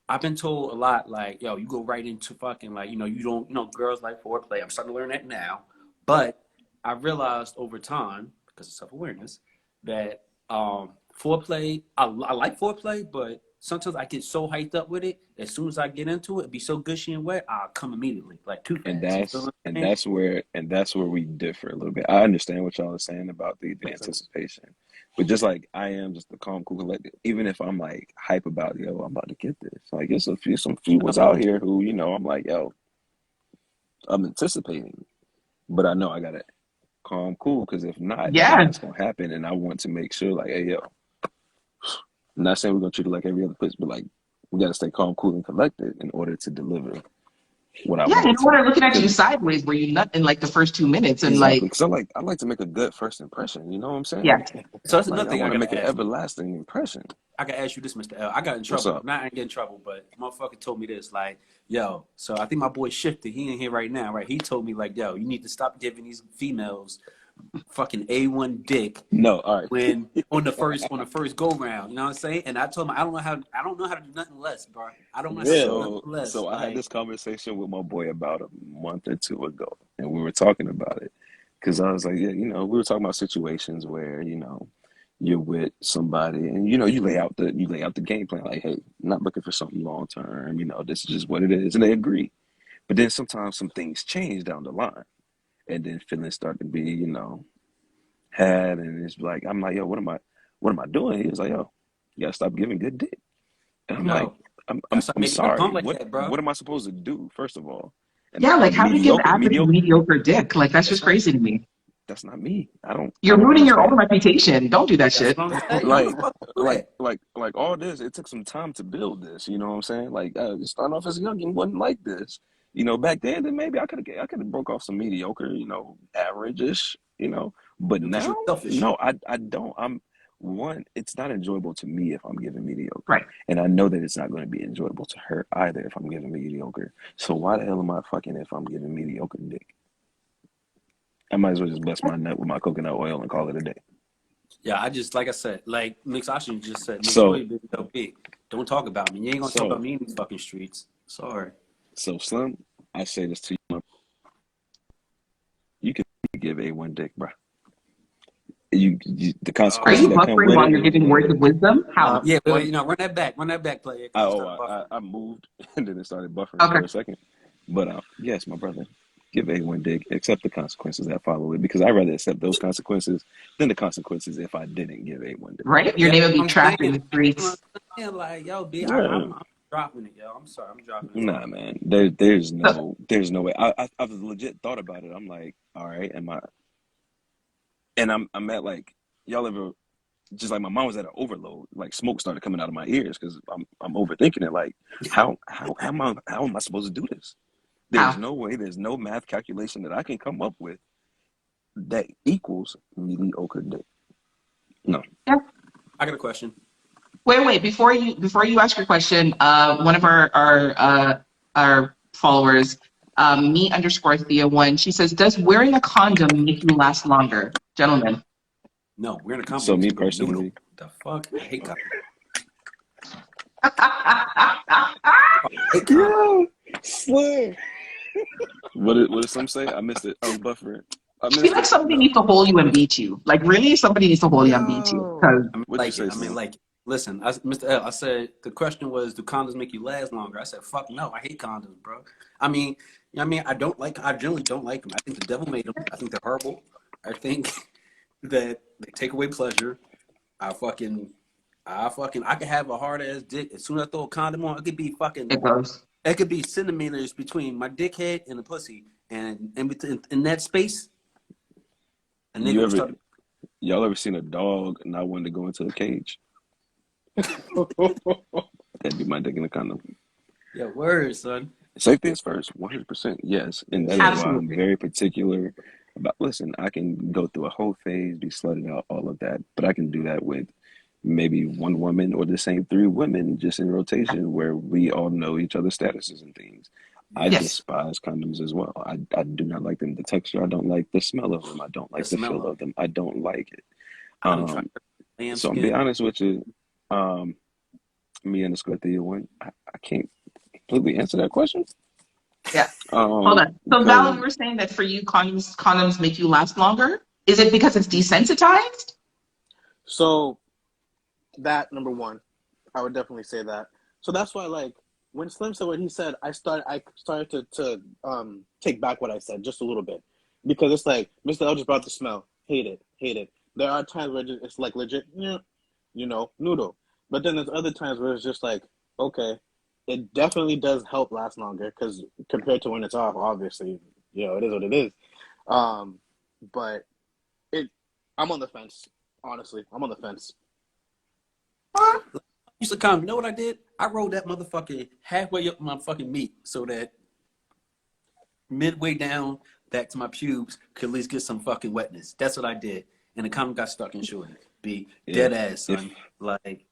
I've been told a lot, like, yo, you go right into fucking, like, you don't, girls like foreplay. I'm starting to learn that now. But I realized over time, because of self-awareness, that foreplay, I like foreplay, but sometimes I get so hyped up with it. As soon as I get into it, be so gushy and wet, I'll come immediately, like too fast. and You feel that's what and I'm saying? that's where we differ a little bit. I understand what y'all are saying about the Makes sense. anticipation, but just like I am, just the calm, cool, collected. Even if I'm like hype about, yo, I'm about to get this. Like there's some few ones out here who, I'm like, yo, I'm anticipating, but I know I gotta calm, cool, because if not, then Yeah. that's gonna happen, and I want to make sure, like, hey, yo, I'm not saying we're gonna treat it like every other place, but like we gotta stay calm, cool, and collected in order to deliver what I Yeah, you want know what? to. I'm looking at you 'Cause- sideways where you nut in like the first 2 minutes and exactly, like, because I like to make a good first impression. You know what I'm yeah. saying? So that's Like another I thing I want to gotta make an ask you. everlasting impression. I gotta ask you this, Mr. L. I got in What's trouble. up? Not I didn't get in trouble, but motherfucker told me this. Like, yo, so I think my boy Shifty, he in here right now, right? He told me like, yo, you need to stop giving these females fucking A1 dick No, all right. when on the first go round. You know what I'm saying? And I told him I don't know how to do nothing less, bro. I don't know how to do Really? nothing less. So I had Like, this conversation with my boy about a month or two ago, and we were talking about it because I was like, yeah, we were talking about situations where you're with somebody, and you lay out the game plan, like, hey, I'm not looking for something long term. This is just what it is, and they agree. But then sometimes some things change down the line, and then feelings start to be, had, and it's like I'm like, yo, what am I doing? He was like, yo, you gotta stop giving good dick. And I'm like, no, I'm I I'm started I'm making it come sorry. like What that, bro. what am I supposed to do, first of all? And Yeah, like like how do you give mediocre, average mediocre. mediocre dick? Like that's That's just not crazy to me. that's not me. I You're don't ruining your own understand. reputation. Don't do that That's shit. what I'm saying. Who the Like fuck do like that? like all this. It took some time to build this. You know what I'm saying? Like starting off as a youngin wasn't like this. Back then maybe I could have broke off some mediocre, average-ish. But Because now, you're selfish. no, I don't. One, it's not enjoyable to me if I'm giving mediocre. Right. And I know that it's not going to be enjoyable to her either if I'm giving mediocre. So why the hell am I fucking if I'm giving mediocre dick? I might as well just bust my nut with my coconut oil and call it a day. Yeah, like I said, like Mix Oxygen just said, make sure So, you big LP. Don't talk about me. You ain't gonna talk about so, me in these fucking streets. Sorry. so Slim, I say this to you can give A1 dick, bro. The Are consequences you that come buffering with while it. you're giving words of wisdom? How? Yeah, but One. run that back, player, I, because you oh, started buffering. I moved and then it started buffering Okay. for a second. But yes, my brother, give A1 dick, accept the consequences that follow it because I'd rather accept those consequences than the consequences if I didn't give A1 dick. Right? Your Yeah, name will be I'm tracked in saying, the streets. like, yo, B, Yeah. I'm dropping it, yo. I'm sorry, I'm dropping it Nah, off. man. There's So, no way. I've legit thought about it. I'm like, all right, I'm at like y'all ever just like my mom was at an overload. Like smoke started coming out of my ears because I'm overthinking it. Like how am I supposed to do this? There's how? no way. There's no math calculation that I can come up with that equals mediocre dick. No. Yeah. I got a question. Wait. Before you ask your question, one of our followers, me_Thea1, she says, does wearing a condom make you last longer, gentlemen? No, we're in a condom So makes me me go noodle. personally, The fuck? I hate condom. yeah, swear. What did some say? I missed it. I was buffering. I I feel missed like it. somebody needs to hold you and beat you. Like really, somebody needs to hold you and beat you. Yo, Because what'd you say, I mean, Slim? like, listen, Mr. L, I said the question was, do condoms make you last longer? I said, fuck no, I hate condoms, bro. I mean, you know what I mean, I generally don't like them. I think the devil made them. I think they're horrible. I think that they take away pleasure. I could have a hard ass dick. As soon as I throw a condom on, it goes. it could be centimeters between my dickhead and the pussy, and in that space, a nigga You will ever start. y'all ever seen a dog not wanting to go into a cage? That'd be my dick in a condom. Yeah, word, son. Safety is first, 100%, yes. And that is why I'm Absolutely. very particular about, listen, I can go through a whole phase, be slutted out, all of that, but I can do that with maybe one woman or the same three women just in rotation where we all know each other's statuses and things. I Yes, Yes. despise condoms as well. I do not like them. The texture, I don't like the smell of them. I don't the like the smell feel of of them. I don't like it. I done tried Um, lamb so I'm be skin. honest with you, um, me_Thea1, I can't completely answer that question. Yeah. Hold on. So Val, Because you were saying that for you, condoms make you last longer. Is it because it's desensitized? So that number one, I would definitely say that. So that's why, like, when Slim said what he said, I started to take back what I said just a little bit because it's like Mr. L just brought the smell, hate it. There are times where it's like legit, yeah, noodle. But then there's other times where it's just like, okay, it definitely does help last longer because compared to when it's off, obviously, it is what it is. Um, but it, I'm on the fence. Honestly, I'm on the fence. Used to come. You know what I did? I rolled that motherfucker halfway up my fucking meat so that midway down back to my pubes could at least get some fucking wetness. That's what I did. And the condom got stuck in shorty. Be dead ass, son. Like,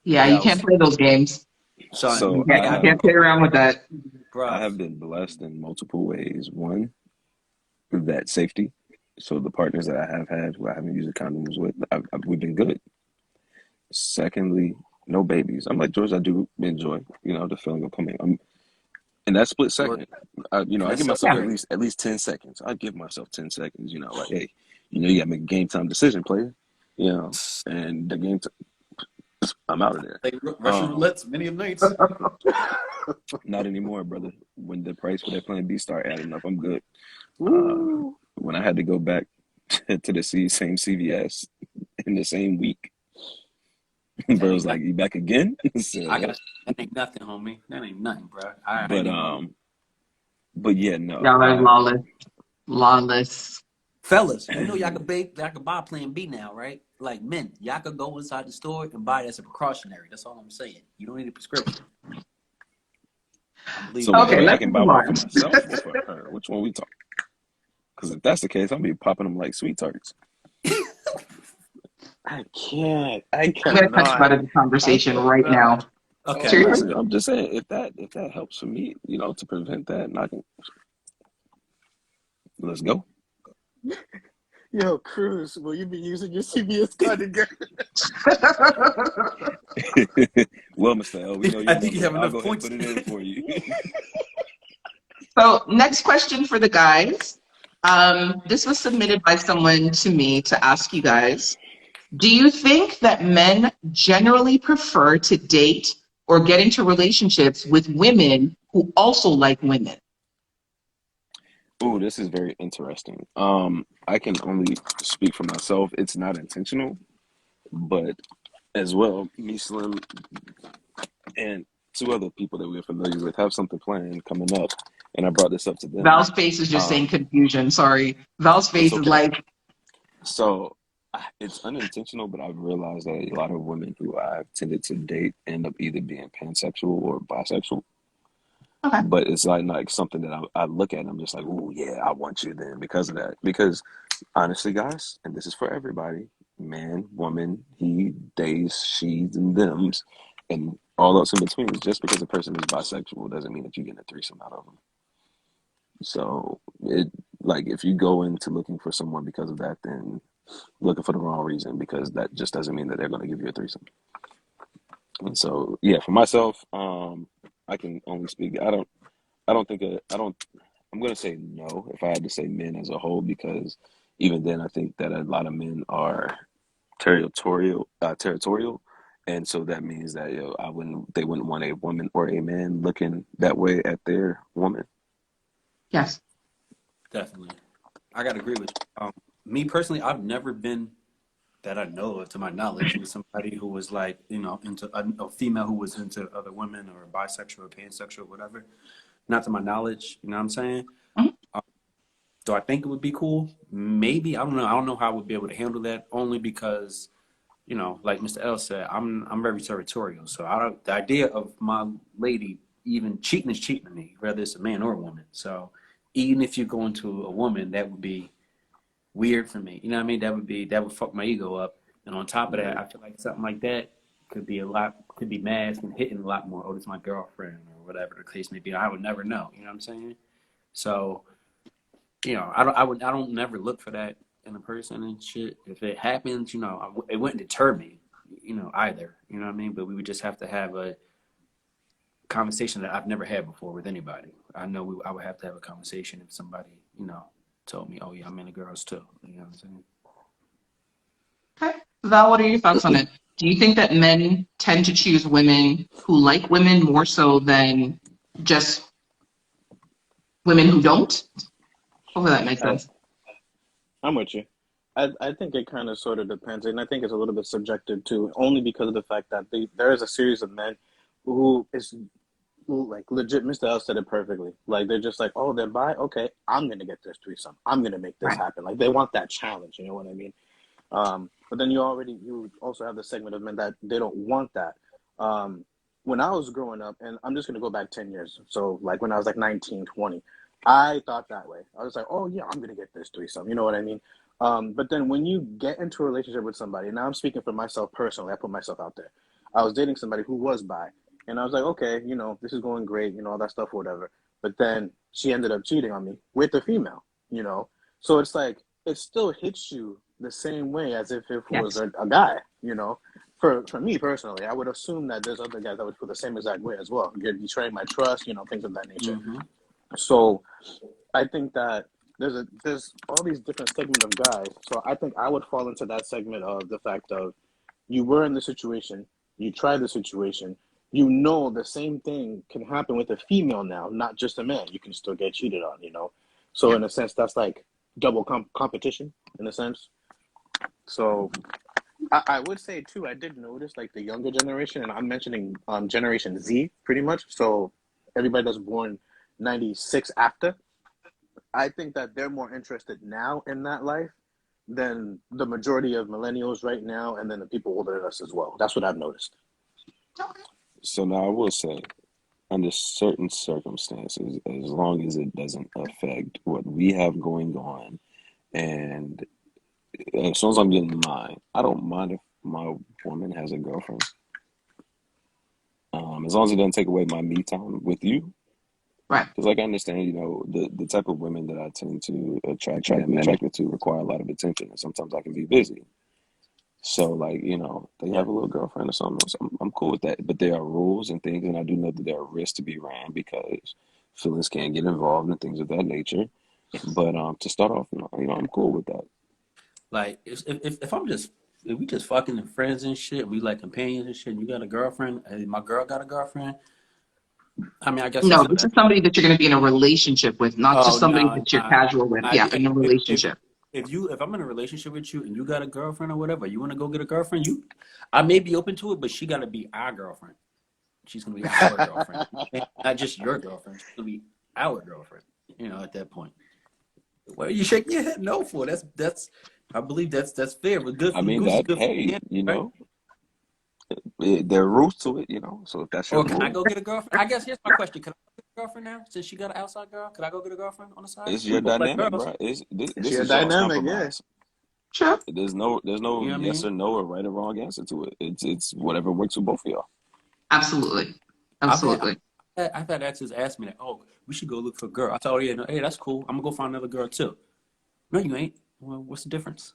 Yeah, you can't play those games. son, So You can't play around with that. I have been blessed in multiple ways. One, that safety. So the partners that I have had who I haven't used condoms with, we've been good. Secondly, no babies. I'm like, George, I do enjoy, the feeling of coming. In that split second, I give myself at least 10 seconds. I give myself 10 seconds, like, hey, you got to make a game time decision, player, and the game, I'm out of there. Like Russian roulettes, many of nights. Not anymore, brother. When the price for that plan B start adding up, I'm good. When I had to go back to the same CVS in the same week, bro was like, "You back again?" So, that ain't nothing, homie. That ain't nothing, bro. But yeah, no. Y'all are lawless. Fellas, y'all can buy Plan B now, right? Like men, y'all could go inside the store and buy it as a precautionary. That's all I'm saying. You don't need a prescription. So I can buy one for myself or for her. Which one we talking? Because if that's the case, I'll be popping them like sweet tarts. I cannot. I'm gonna touch about the conversation right now. Okay. Seriously? I'm just saying, if that helps for me, to prevent that, and I can, let's go. Yo, Cruz, will you be using your CVS card again? Well, Mr. L, we know you. I think you have enough points. Put it in for you. So, next question for the guys. This was submitted by someone to me to ask you guys. Do you think that men generally prefer to date or get into relationships with women who also like women? Oh, this is very interesting. I can only speak for myself. It's not intentional, but as well, me, Slim, and two other people that we're familiar with have something planned coming up, and I brought this up to them. Val's face is just saying confusion. Sorry. Val's face is like... So it's unintentional, but I've realized that a lot of women who I've tended to date end up either being pansexual or bisexual. Okay. But it's like something that I look at and I'm just like, oh, yeah, I want you then because of that. Because honestly, guys, and this is for everybody, man, woman, he, theys, she's, and thems, and all those in between, just because a person is bisexual doesn't mean that you get a threesome out of them. So, if you go into looking for someone because of that, then looking for the wrong reason, because that just doesn't mean that they're going to give you a threesome. And so, yeah, for myself, I can only speak. I'm going to say no if I had to say men as a whole, because even then I think that a lot of men are territorial. And so that means that, they wouldn't want a woman or a man looking that way at their woman. Yes. Definitely. I got to agree with you. Me personally, I've never been, that I know of, to my knowledge, with somebody who was like, into a female who was into other women or bisexual or pansexual or whatever. Not to my knowledge, you know what I'm saying? Mm-hmm. Do I think it would be cool? Maybe. I don't know. I don't know how I would be able to handle that, only because, like Mr. L said, I'm very territorial. So the idea of my lady even cheating is cheating to me, whether it's a man or a woman. So even if you go into a woman, that would be weird for me. You know what I mean? That would fuck my ego up. And on top of that, I feel like something like that could be masked and hitting a lot more. Oh, it's my girlfriend or whatever the case may be. I would never know. You know what I'm saying? So, I don't never look for that in a person and shit. If it happens, it wouldn't deter me, either. You know what I mean? But we would just have to have a conversation that I've never had before with anybody. I know I would have to have a conversation if somebody, told me, oh yeah, I'm into girls too. You know what I'm saying? Okay. Val, what are your thoughts on it? Do you think that men tend to choose women who like women more so than just women who don't? Hopefully that makes sense. I'm with you. I think it kind of sort of depends, and I think it's a little bit subjective too, only because of the fact that there is a series of men who like legit. Mr. L said it perfectly. Like they're just like, oh, they're bi. Okay, I'm gonna get this threesome. I'm gonna make this happen. Like they want that challenge. You know what I mean? But then you also have the segment of men that they don't want that. When I was growing up, and I'm just gonna go back 10 years. So like when I was like 19, 20, I thought that way. I was like, oh yeah, I'm gonna get this threesome. You know what I mean? But then when you get into a relationship with somebody, now I'm speaking for myself personally. I put myself out there. I was dating somebody who was bi, and I was like, okay, you know, this is going great, you know, all that stuff, whatever. But then she ended up cheating on me with a female, you know. So it's like it still hits you the same way as if it was Yes. a guy, you know. For me personally, I would assume that there's other guys that would feel the same exact way as well. You're betraying my trust, you know, things of that nature. Mm-hmm. So I think that there's all these different segments of guys. So I think I would fall into that segment of the fact of you were in the situation, you tried the situation, you know the same thing can happen with a female now, not just a man. You can still get cheated on, you know. So Yeah. in a sense, that's like double competition in a sense. So I would say too, I did notice like the younger generation, and I'm mentioning Generation Z pretty much. So everybody that's born 96 after, I think that they're more interested now in that life than the majority of millennials right now, and then the people older than us as well. That's what I've noticed. So now I will say, under certain circumstances, as long as it doesn't affect what we have going on, and as long as I'm getting mine, I don't mind if my woman has a girlfriend. As long as it doesn't take away my me time with you. Right. Because, like, I understand, you know, the type of women that I tend to be attracted to require a lot of attention, and sometimes I can be busy. So, like, you know, they have a little girlfriend or something. So I'm cool with that. But there are rules and things, and I do know that there are risks to be ran because feelings can get involved and things of that nature. Yes. But to start off, you know, I'm cool with that. Like if we just fucking and friends and shit, we like companions and shit, and you got a girlfriend, and my girl got a girlfriend. I mean, I guess No, that's this a is somebody that you're going to be in a relationship with, not just oh somebody no, that you're casual with. Yeah, in a relationship. if I'm in a relationship with you and you got a girlfriend or whatever, you want to go get a girlfriend, I may be open to it, but she got to be our girlfriend. She's gonna be our girlfriend, not just your girlfriend. She's gonna be our girlfriend. You know, at that point. Well, you shake your head no for that's. I believe that's fair, but good I for the mean, goose is that, good for the hey, gander, you right? know, there are rules to it, you know. So if that's your Or can I rule, go get a girlfriend? I guess here's my question: can I go get a girlfriend now since she got an outside girl? Could I go get a girlfriend on the side? it's We your both like dynamic, girls, bro. It's This your is y'all's dynamic, yeah. compromise. Sure. There's no you know what I yes mean? or no or right or wrong answer to it. It's whatever works for both of y'all. Absolutely. I've had Absolutely. I've had exes ask me that. Oh, we should go look for a girl. I told her, yeah, no, hey, that's cool. I'm gonna go find another girl too. No, you ain't. Well, what's the difference?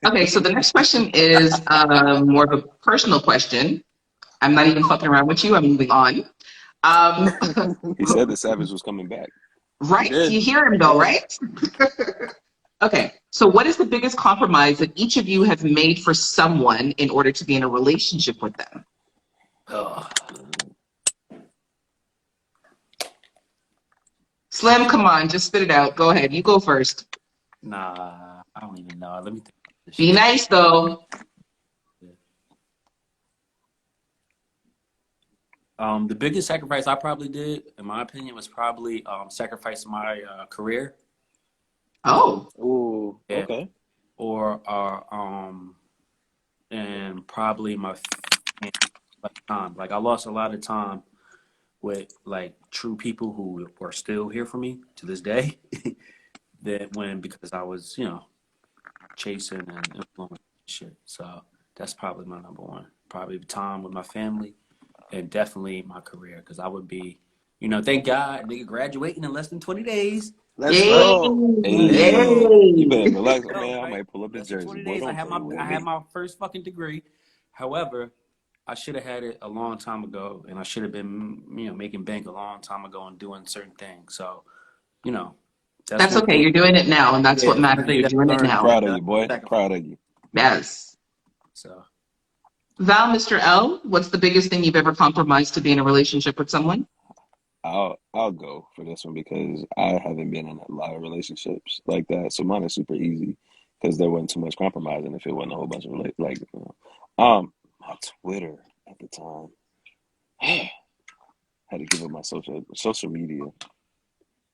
Okay, so the next question is more of a personal question. I'm not even fucking around with you. I'm moving on. Um, He said the savage was coming back. He right? did. You hear him He though, did. right? Okay, so what is the biggest compromise that each of you have made for someone in order to be in a relationship with them? Oh, Slim, come on, just spit it out. Go ahead. You go first. nah, I don't even know. Let me think about this Be shit. nice though. The biggest sacrifice I probably did, in my opinion, was probably sacrifice my career. Oh, Ooh, Yeah. okay. Or and probably my time. Like I lost a lot of time with like true people who are still here for me to this day. That when because I was chasing and influencing shit. So that's probably my number one. Probably time with my family and definitely my career because I would be, thank God, nigga, graduating in less than 20 days. Let's yay, go. Hey, Let's yay. go. you better relax, Go, man. I right? might pull up the Less than jersey. 20 Boy, days. I don't had play my with I had me. my first fucking degree. However, I should have had it a long time ago, and I should have been, making bank a long time ago and doing certain things. So, you know, that's That's one okay. thing. You're doing it now, and that's Yeah, what that's one matters. thing You're that I doing it learned now. Proud of that you, boy. sacrifice. Proud of you. Yes. So, Val, Mr. L, what's the biggest thing you've ever compromised to be in a relationship with someone? I'll go for this one because I haven't been in a lot of relationships like that. So mine is super easy because there wasn't too much compromising if it wasn't a whole bunch of my Twitter at the time. Had to give up my social media.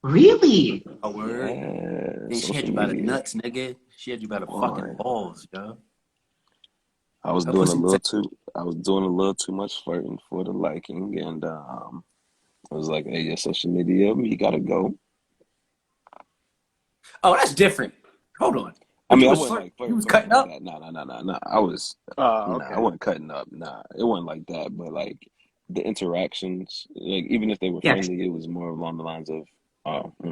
Really? a word. Yeah, And she had social you by the media. nuts, nigga. She had you by the fucking Boy, balls, yo. I was Her doing a pussy little tight. too. I was doing a little too much flirting for the liking, and was like, hey, your social media, you gotta go. Oh, that's different. Hold on. I But mean, you I was wasn't like you was flirting cutting like up. that. Nah. I was, nah, I Okay. wasn't cutting up. Nah, it wasn't like that. But like the interactions, like even if they were Yes. friendly, it was more along the lines of, oh, I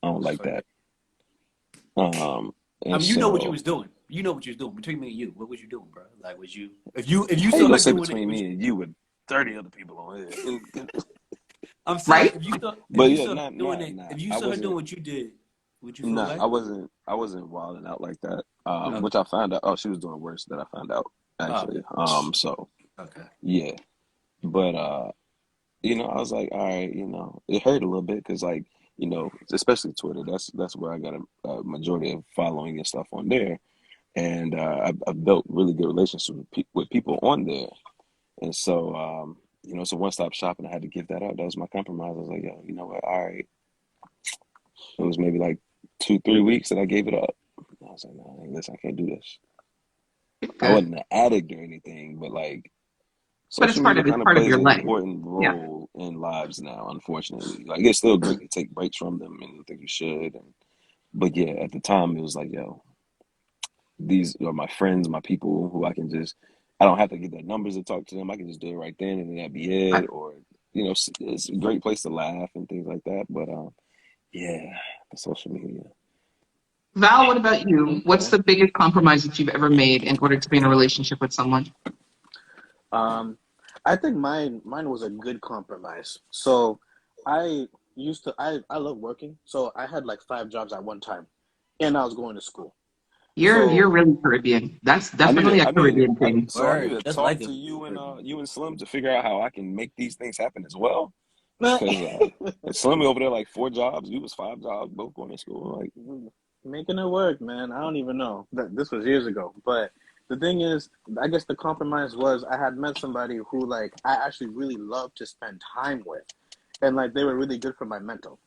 don't It's like funny. that. Um, I and mean, you know what you so was doing. You know what you was doing. Between me and you, what was you doing, bro? Like, was you if you how you saw gonna her say doing it? between me and you with 30 other people on here? I'm saying Right? if But you yeah, saw her doing it, nah. if you I saw her doing wasn't. what you did, would you feel Nah, away? I wasn't wilding out like that. Okay. Which I found out. Oh, she was doing worse than I found out Oh, actually. So okay. yeah, but I was like, all right, it hurt a little bit because like, especially Twitter. That's where I got a majority of following and stuff on there, and I've built really good relationships with people on there, and so it's a one-stop shop, and I had to give that up. That was my compromise. I was like, yo, you know what? All right, it was maybe like 2, 3 weeks that I gave it up. I was like, no, listen, I can't do this. I Good. wasn't an addict or anything, but like But it's social media kind of part of plays your an life. important Yeah. role in lives now, unfortunately. Like it's still great to take breaks from them and I think you should. But yeah, at the time it was like, yo, these are my friends, my people who I don't have to get their numbers to talk to them. I can just do it right then and then that'd be it. Right. Or, it's a great place to laugh and things like that. But yeah, the social media. Val, what about you? What's the biggest compromise that you've ever made in order to be in a relationship with someone? Um, I think mine was a good compromise. So I I love working, so I had like 5 jobs at one time, and I was going to school. You're So really Caribbean. That's I need definitely to. a I mean, Caribbean thing. so I need Word, to just talk like to it. you and Slim to figure out how I can make these things happen as well. Because Slim over there like 4 jobs, you was 5 jobs, both going to school. Like, making it work, man. I don't even know. This was years ago, but the thing is, I guess the compromise was I had met somebody who like I actually really loved to spend time with, and like they were really good for my mental.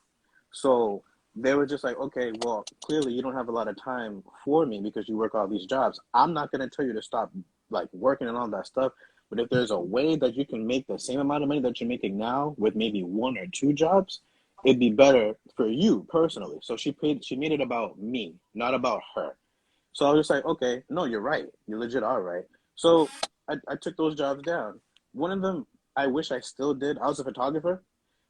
So they were just like, okay, well, clearly you don't have a lot of time for me because you work all these jobs. I'm not going to tell you to stop like working and all that stuff. But if there's a way that you can make the same amount of money that you're making now with maybe 1 or 2 jobs, it'd be better for you personally. So she made it about me, not about her. So I was just like, okay, no, you're right. You legit are right. So I took those jobs down. One of them, I wish I still did. I was a photographer.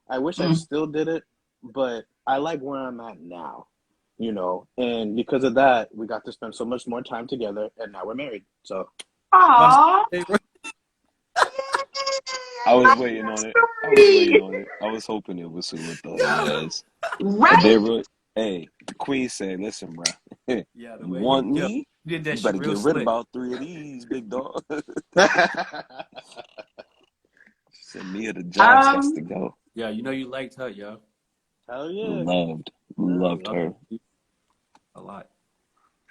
I wish I Mm. still did it, but I like where I'm at now, and because of that, we got to spend so much more time together, and now we're married. So, Aw. I was I like waiting on that it. I was waiting story. on it. I was hoping it was soon with the Yo, yes. And they Right? were, hey, the Queen said, listen, bro, you yeah, the way want you me? did that You shit better real get rid of slick. about 3 of these, big dog. She said, Mia, the jobs got to Um, go. Yeah, you know you liked her, yo. hell yeah, Loved Love her. you a lot.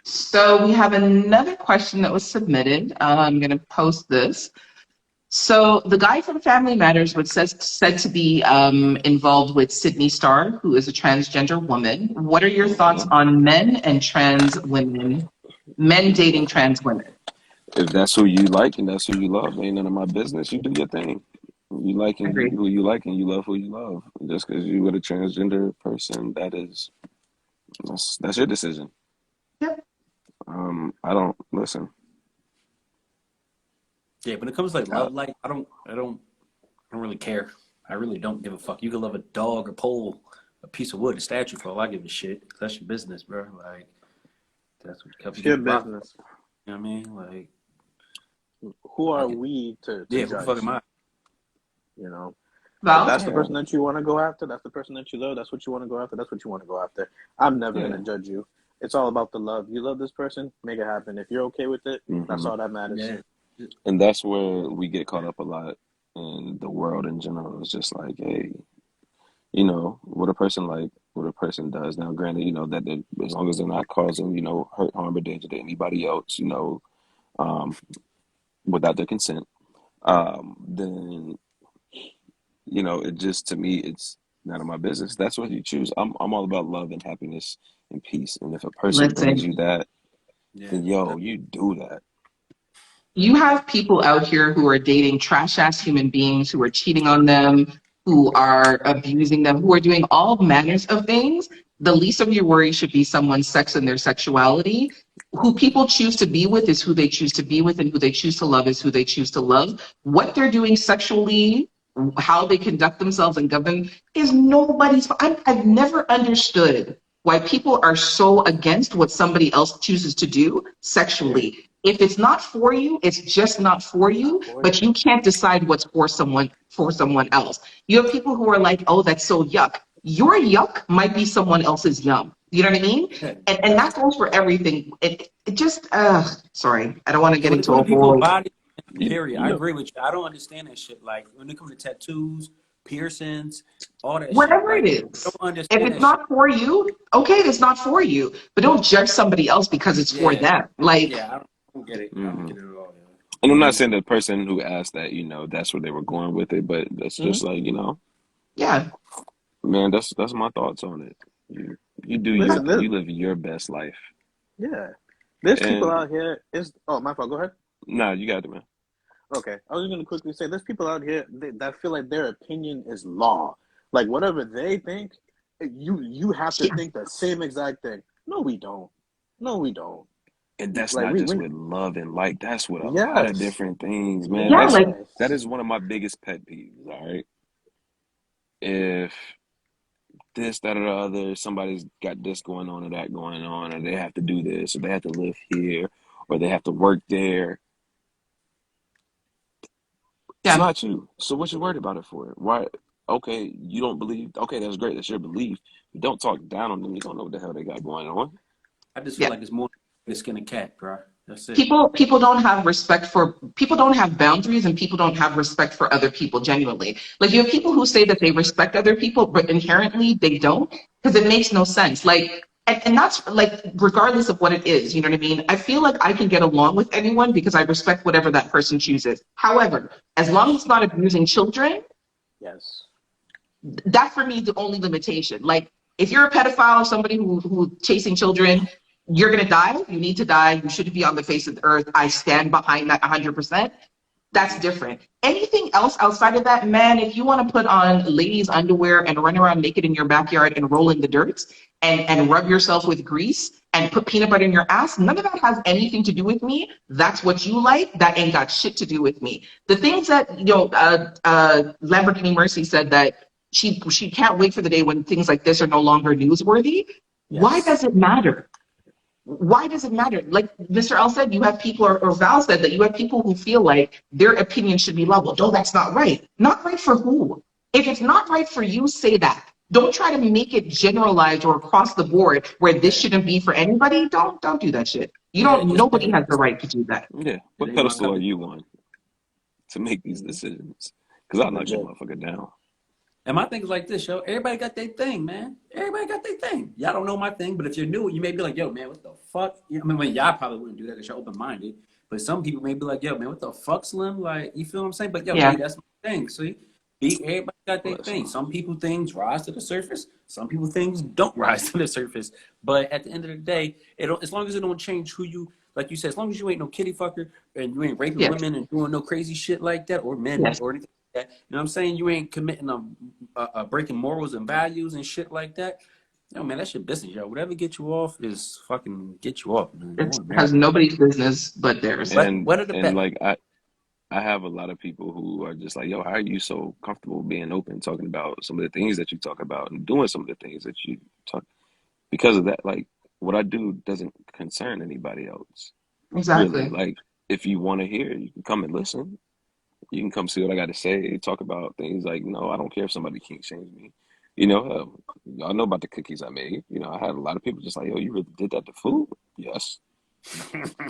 so we have another question that was submitted. I'm going to post this. So the guy from Family Matters was said to be involved with Sydney Starr, who is a transgender woman. What are your thoughts Mhm. on men and trans women, men dating trans women? If that's who you like and that's who you love, ain't none of my business. You do your thing. You like Agreed. who you like and you love who you love. Just because you with a transgender person, that's your decision. Yep. I don't listen. Yeah, when it comes to like I, love life, I don't really care. I really don't give a fuck. You can love a dog, a pole, a piece of wood, a statue for all I give a shit. That's your business, bro. Like that's what help you it's get your the rock. business. You know what I mean? Like Who are fuck it. we to Yeah, who the fuck judge? am I? You know, if Val? that's the yeah, person that you want to go after, that's the person that you love. That's what you want to go after. That's what you want to go after. I'm never yeah. gonna judge you. It's all about the love. You love this person, make it happen. If you're okay with it, that's hmm all that matters. Yeah. And that's where we get caught up a lot in the world in general. It's just like, hey, what a person like, what a person does. Now, granted, that as long as they're not causing, hurt, harm, or danger to anybody else, um, without their consent, then it just to me, it's none of my business. That's what you choose. I'm all about love and happiness and peace. And if a person brings Listen, you that, Yeah. then yo, you do that. you have people out here who are dating trash ass human beings who are cheating on them. who are abusing them, who are doing all manners of things, the least of your worries should be someone's sex and their sexuality. Who people choose to be with is who they choose to be with, and who they choose to love is who they choose to love. What they're doing sexually, how they conduct themselves and govern is nobody's. I've never understood why people are so against what somebody else chooses to do sexually. If it's not for you, it's just not for you, but you can't decide what's for someone else. You have people who are like, oh, that's so yuck. Your yuck might be someone else's yum. You know what I mean? And that goes for everything. It just, sorry, I don't want to get into a whole. Body, period. You I know, agree with you. I don't understand that shit. Like when it comes to tattoos, piercings, all that Whatever shit. Like, it is. I don't If understand it's that not shit. for you, okay, it's not for you. But don't judge somebody else because it's for them. Like, Yeah, I don't get it. I don't get it at all. and I'm not saying the person who asked that, that's where they were going with it, but that's just like, yeah. man, that's my thoughts on it. You do Listen, you live your best life. yeah. There's people And out here. Oh, my fault. Go ahead. nah, you got it, man. Okay, I was just gonna quickly say there's people out here that feel like their opinion is law. Like whatever they think, you have to think the same exact thing. No, we don't. No, we don't. And that's Like not we just with love and like, that's with a lot of yes, different things, man. Yeah, like, That is one of my biggest pet peeves, all right? If this, that, or the other, somebody's got this going on or that going on, or they have to do this, or they have to live here, or they have to work there. It's yeah. not you. So what you worried about it for? Why? Okay, you don't believe. Okay, that's great. That's your belief. But don't talk down on them. You don't know what the hell they got going on. I just feel Yeah. like it's more than skin a cat, bro. That's it. People don't have respect for people, don't have boundaries, and people don't have respect for other people genuinely. Like, you have people who say that they respect other people, but inherently they don't, because it makes no sense. Like, and that's like regardless of what it is, you know what I mean? I feel like I can get along with anyone because I respect whatever that person chooses. However, as long as it's not abusing children, yes. that for me is the only limitation. Like, if you're a pedophile or somebody who chasing children, you're gonna die. You need to die. You shouldn't be on the face of the earth. I stand behind that 100%. That's different. Anything else outside of that, man, if you want to put on ladies' underwear and run around naked in your backyard and roll in the dirt and rub yourself with grease and put peanut butter in your ass, none of that has anything to do with me. That's what you like. That ain't got shit to do with me. The things that, Lamborghini Mercy said that she can't wait for the day when things like this are no longer newsworthy. Yes. Why does it matter? Why does it matter? Like Mr. L said, you have people, or Val said that you have people who feel like their opinion should be leveled. No, that's not right. Not right for who? If it's not right for you, say that. Don't try to make it generalized or across the board where this shouldn't be for anybody. Don't do that shit. Nobody has the right to do that. Yeah. What pedestal are you on to make these decisions? Because I'll knock that motherfucker down. And my thing is like this, yo. Everybody got their thing, man. Everybody got their thing. Y'all don't know my thing, but if you're new, you may be like, yo, man, what the fuck? I mean, y'all probably wouldn't do that because you're open-minded. But some people may be like, yo, man, what the fuck, Slim? Like, you feel what I'm saying? But, yo, Yeah. hey, that's my thing. See? Everybody got their thing. Some people things rise to the surface. Some people things don't rise to the surface. But at the end of the day, as long as it don't change who you, like you said, as long as you ain't no kitty fucker and you ain't raping women and doing no crazy shit like that, or men or anything like that, you know what I'm saying? You ain't committing breaking morals and values and shit like that. Yo, man, that's your business, yo. Whatever get you off is fucking get you off, man. It has nobody's business but theirs. And what are the best? like I have a lot of people who are just like, yo, how are you so comfortable being open, talking about some of the things that you talk about and doing some of the things that you talk? Because of that, like, what I do doesn't concern anybody else. Exactly. Really. Like, if you want to hear, you can come and listen. You can come see what I got to say, talk about things like, I don't care if somebody kink shames me. Y'all know about the cookies I made. I had a lot of people just like, yo, you really did that to food? Yes.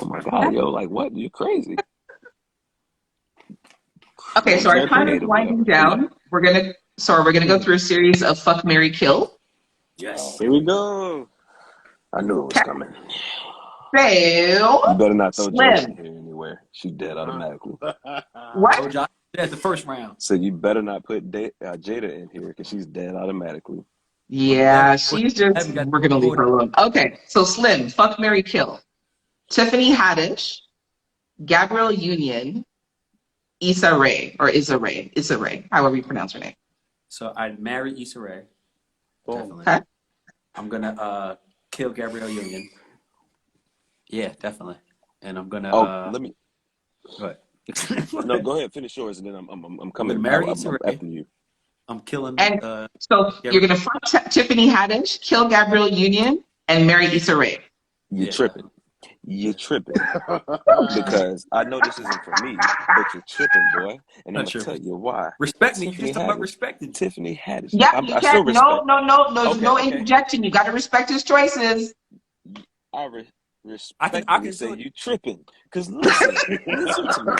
Oh my God, yo, like what? You're crazy. Okay, so our time is winding down. We're gonna go through a series of fuck, marry, kill. Yes. Here we go. I knew it was coming. Fail. You better not throw Jada Slim. in here anywhere. She's dead automatically. What? That's the first round. So you better not put Jada in here because she's dead automatically. Yeah, she's just, we're gonna leave her alone. Okay, so Slim, fuck, marry, kill. Tiffany Haddish, Gabrielle Union, Issa Rae, however you pronounce her name. So I'd marry Issa Rae. Boom. Definitely. Okay. I'm gonna kill Gabrielle Union. Yeah, definitely. And I'm gonna Oh, let me. go ahead. No, go ahead. Finish yours, and then I'm I'm gonna coming. marry I'm Issa Rae. after you. I'm killing And so you're Gabrielle. gonna fuck Tiffany Haddish, kill Gabrielle Union, and marry Issa Rae. You're Yeah, tripping. definitely. You're Yeah. tripping because I know this isn't for me, but you're tripping, boy. And I'm Not gonna sure. tell you why. Respect me. You Tiffany just talking about Haddish. respecting. Tiffany Haddish. Yeah, you I still can't. No, respect. no, no, no. There's Okay, no okay. interjection. You got to respect his choices. I I respectfully can say do it. you tripping. Cause listen to me.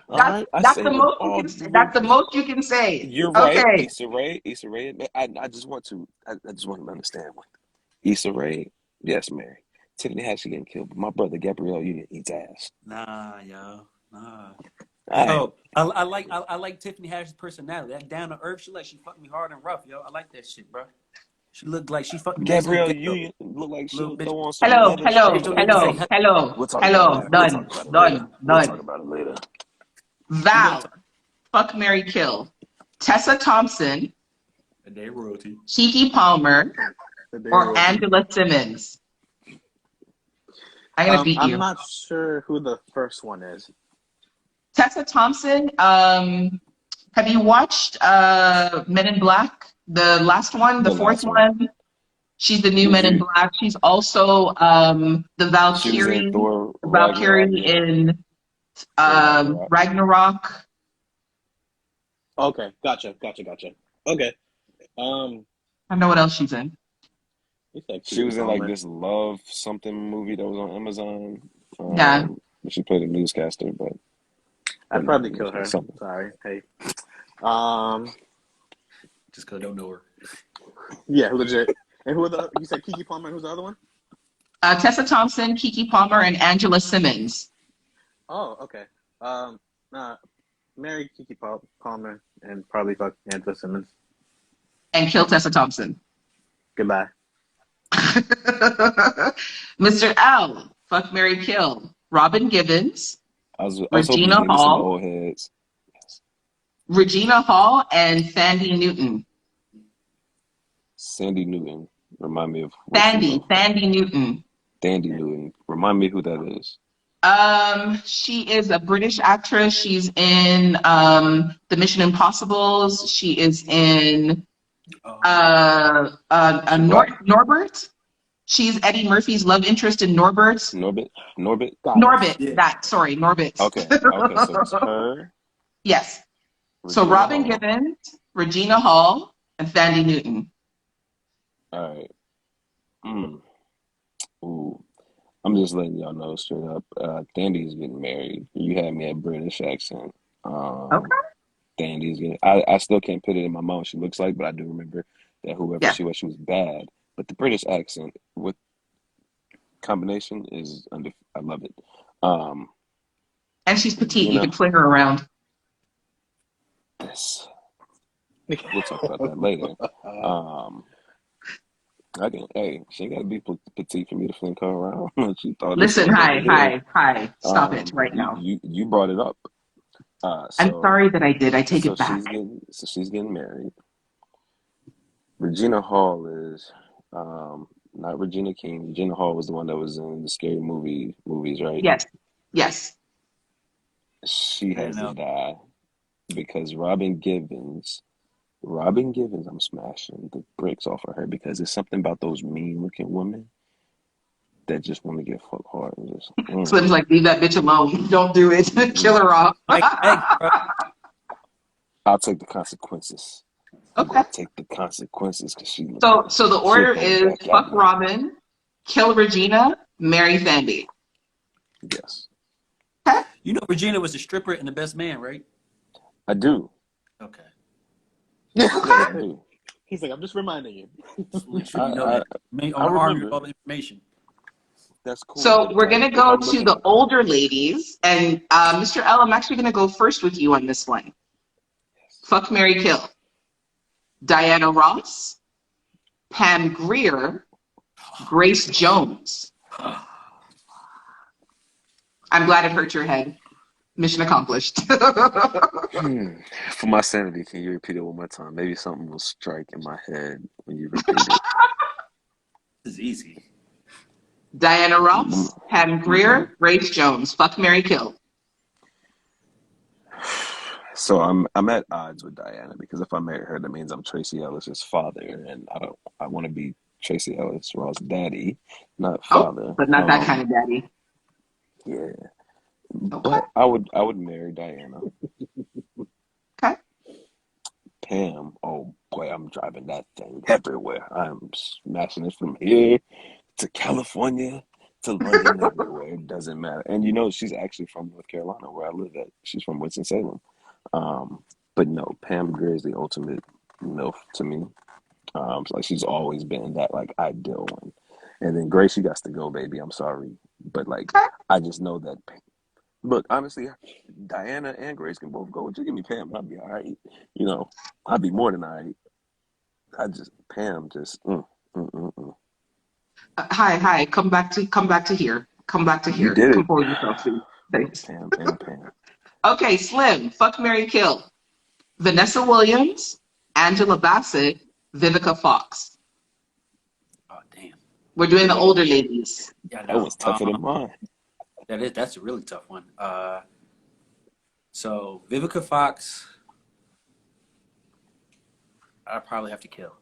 All That's right, I that's say the with most you all can say. due. That's the most you can say. You're right, Okay. Issa Rae. Issa Rae. I just want to. I just want to understand one thing. Issa Rae. Yes, Mary. Tiffany Haddish getting killed, but my brother Gabrielle Union eats ass. Nah, yo. Nah. All right. Yo, I like Tiffany Haddish's personality. That down to earth, she fucked me hard and rough, yo. I like that shit, bro. She looked like she fucked me nice little Gabrielle ghetto. Union look like Little she'll bitch. throw on some Hello, leather hello, Bitch don't straps. even say hello, hello. hello, We'll talk about hello. that. We'll talk Done, about it later. done, We'll talk done. about it later. We gonna Val, talk fuck Mary Kill. Tessa Thompson, a day royalty. Kiki Palmer, or Angela Simmons. I'm gonna beat I'm you. not sure who the first one is. Tessa Thompson, have you watched Men in Black? The last one, the The fourth last one. one? She's the new Did Men in you? Black. She's also the She was in Thor Ragnarok. Valkyrie Yeah, in Thor Ragnarok. Ragnarok. Okay, gotcha. Okay. I don't know what else she's in. You said She Kiki was in like Palmer. this Love something movie that was on Amazon. Yeah. She played a newscaster, but I'd not a probably kill newscaster, her. something. Sorry. Hey. Um. Just cause I don't know her. Yeah, legit. And who are the? You said Kiki Palmer. Who's the other one? Tessa Thompson, Kiki Palmer, and Angela Simmons. Oh, okay. Marry Kiki Palmer and probably fuck Angela Simmons. And kill Tessa Thompson. Goodbye. Mr. L, fuck Mary Kill. Robin Givens, I was hoping you Regina gave me some Hall, old heads. Regina Hall, and Sandy Newton. Sandy Newton. Remind me of what she was. Sandy Newton. Dandy Newton. Remind me who that is. She is a British actress. She's in the Mission Impossibles. She is in She black? Norbert. She's Eddie Murphy's love interest in Norbert. Norbit? Norbit? Got it. Norbit. Yeah. Norbit. Okay. Okay. So it's her, Yes. So Regina Robin Hall. Givens, Regina Hall, and Sandy Newton. All right. Ooh. I'm just letting y'all know straight up. Dandy's getting married. You had me at British accent. Okay. Dandy's getting. I still can't put it in my mind what she looks like, but I do remember that whoever Yeah. she was bad. But the British accent with combination is under. I love it. And she's petite. You You know, can fling her around. this. We'll talk about that later. I can. Hey, she ain't got to be petite for me to fling her around. She thought this Listen, was over here. hi. Stop it right now. You brought it up. I'm So sorry that I did. I take it back. she's getting married. Regina Hall is not Regina King. Regina Hall was the one that was in the scary movies, right? Yes. She I has to know. die because Robin Givens, I'm smashing the bricks off of her because there's something about those mean looking women that just want to get fucked hard and just Slim's like, leave that bitch alone. Don't do it. Kill her off. Like egg, bro. I'll take the consequences. I'm Okay. gonna take the consequences because she looked So the order is back at fuck me. Robin, kill Regina, marry Sandy. Yes. Okay. You know Regina was a stripper and the best man, right? I do. Okay. Yeah, I do. He's like, I'm just reminding you. Make sure you know that. I'm I gonna arm you with remember. all the information. That's cool. So But we're gonna if go I'm to looking, the older ladies, and Mr. L, I'm actually gonna go first with you on this one. Fuck Mary Kill. Diana Ross, Pam Grier, Grace Jones. I'm glad it hurt your head. Mission accomplished. For my sanity, can you repeat it one more time? Maybe something will strike in my head when you repeat it. This is easy. Diana Ross, Pam Mm-hmm. Grier, Grace Jones. Fuck, marry, kill. So I'm at odds with Diana because if I marry her, that means I'm Tracy Ellis's father, and I want to be Tracy Ellis Ross' daddy, not Oh, father. but not that kind of daddy. Yeah, Okay. but I would marry Diana. Okay. Pam, oh boy, I'm driving that thing everywhere. I'm smashing it from here to California to London, everywhere. It doesn't matter. And you know, she's actually from North Carolina, where I live at. She's from Winston-Salem. Um, but no, Pam Grier is the ultimate MILF to me. So like she's always been that like ideal one. And then Grace, she got to go, baby. I'm sorry, but like Okay. I just know that. Look, honestly, Diana and Grace can both go. Just give me Pam, and I'll be all right. You know, I'll be more than all right. Pam just. Hi. Come back to here. Come back to You here. did it, Compose yourself, please. Thanks. Pam. Okay, Slim. Fuck, marry, kill. Vanessa Williams, Angela Bassett, Vivica Fox. Oh damn. We're doing the That was older ladies. Yeah, I that know. was tougher than mine. That's a really tough one. So Vivica Fox, I probably have to kill.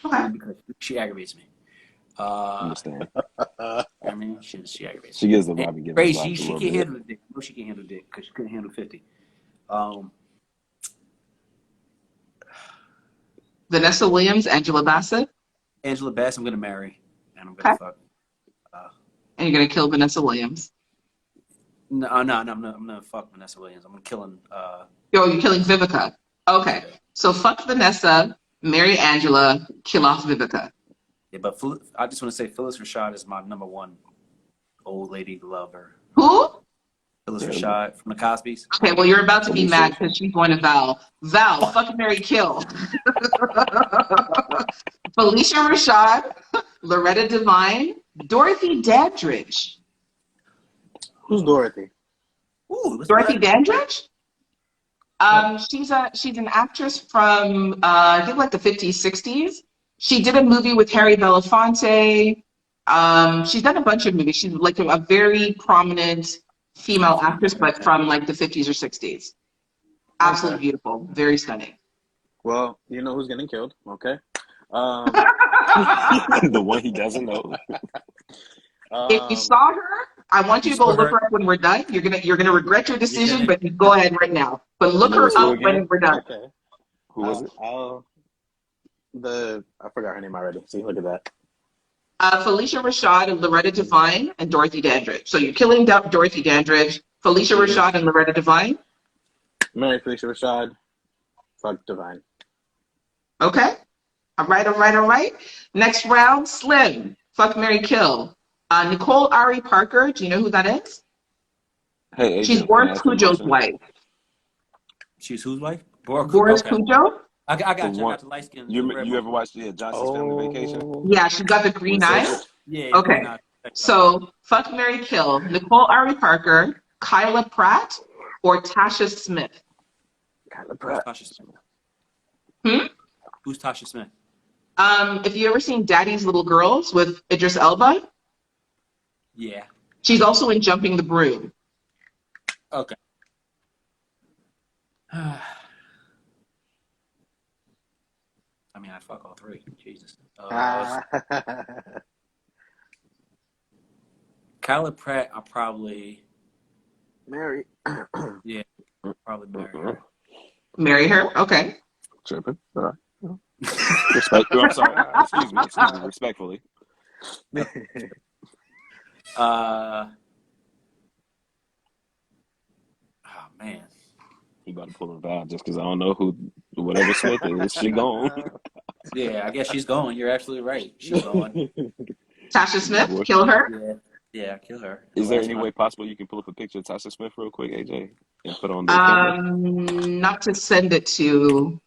Okay. Because she aggravates me. Understand? I mean, she aggravates She me. gives the And Robbie Givens Grace, vibes a she little can bit. handle the dick. No, she can handle dick because she couldn't handle 50. Vanessa Williams, Angela Bassett. Angela Bass, I'm gonna marry, and I'm Okay. gonna fuck. And you're gonna kill Vanessa Williams. No, I'm gonna fuck Vanessa Williams. I'm killing. You're killing Vivica. Okay. So fuck Vanessa, marry Angela, kill off Vivica. Yeah, but I just want to say Phyllis Rashad is my number one old lady lover. Who? Phyllis Rashad from the Cosbys. Okay, well, you're about to be Felicia. mad because she's going to Val. Val, fuck, marry, kill. Felicia Rashad, Loretta Devine, Dorothy Dandridge. Who's Dorothy? Ooh, what's Dorothy that? Dandridge? She's an actress from I think like the 50s, 60s. She did a movie with Harry Belafonte. She's done a bunch of movies. She's like a very prominent female actress, but from like the 50s or 60s. Absolutely Okay. beautiful, very stunning. Well, you know who's getting killed, okay? The one he doesn't know. If you saw her, I want you to go look her up when we're done. You're gonna regret your decision, but you go ahead right now. But look her Who up again? when we're done. Okay. Who was it? I forgot her name already. See, look at that. Felicia Rashad and Loretta Devine and Dorothy Dandridge. So you're killing Dorothy Dandridge, Felicia Rashad and Loretta Devine. Marry Felicia Rashad. Fuck Divine. Okay. All right. Next round, Slim. Fuck, marry, kill. Nicole Ari Parker. Do you know who that is? Hey, AJ, She's can I Boris ask you a Cujo's question? wife. She's whose wife? Boris Okay. Cujo? I got The you. I one got the light skin. you ever watched Johnson's Family Vacation? Yeah, she's got the green With eyes. Cedric? Yeah. Okay. So, fuck, marry, kill. Nicole Ari Parker, Kyla Pratt, or Tasha Smith. Kyla Who's Pratt. Tasha Smith? Hmm? Who's Tasha Smith? If you ever seen Daddy's Little Girls with Idris Elba, Yeah. she's also in Jumping the Broom. Okay. I mean, I'd fuck all three. Jesus. Kyla Pratt, I'll probably Mary. probably marry her. Marry her? Okay. Tripping. All right. Respect. I'm sorry. Excuse me. Respectfully. Oh man. He about to pull a vibe just because I don't know whatever Smith is. She gone. Yeah, I guess she's going. You're absolutely right. She's going. Tasha Smith, kill her. Yeah, kill her. Is there any way possible you can pull up a picture of Tasha Smith real quick, AJ, and put on the camera? Not to send it to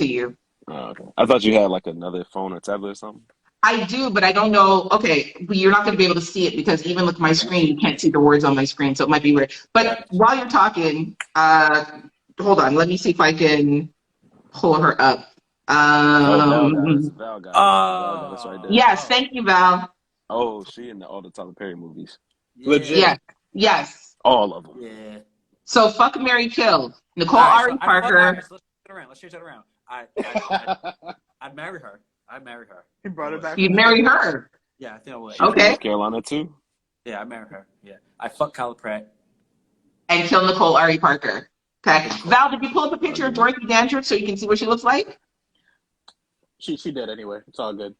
you. Oh, okay. I thought you had like another phone or tablet or something. I do, but I don't know. Okay, but you're not going to be able to see it because even with my screen, you can't see the words on my screen, so it might be weird. But while you're talking, hold on. Let me see if I can pull her up. Oh, Val got us. Val got us. Val got us right there. Yes, thank you, Val. Oh, she in all the Tyler Perry movies. Legit. Yes, yes. All of them. Yeah. So fuck, Mary, kill. Nicole All right, Ari so Parker. let's change that around. I'd marry her. I'd marry her. He brought it back. You'd marry her. Yeah, I think I would. She's from Okay. North Carolina too. Yeah, I'd marry her. Yeah. I fuck Kyla Pratt. And kill Nicole Ari Parker. Okay. Val, did you pull up a picture of Dorothy Dandridge so you can see what she looks like? She did anyway. It's all good.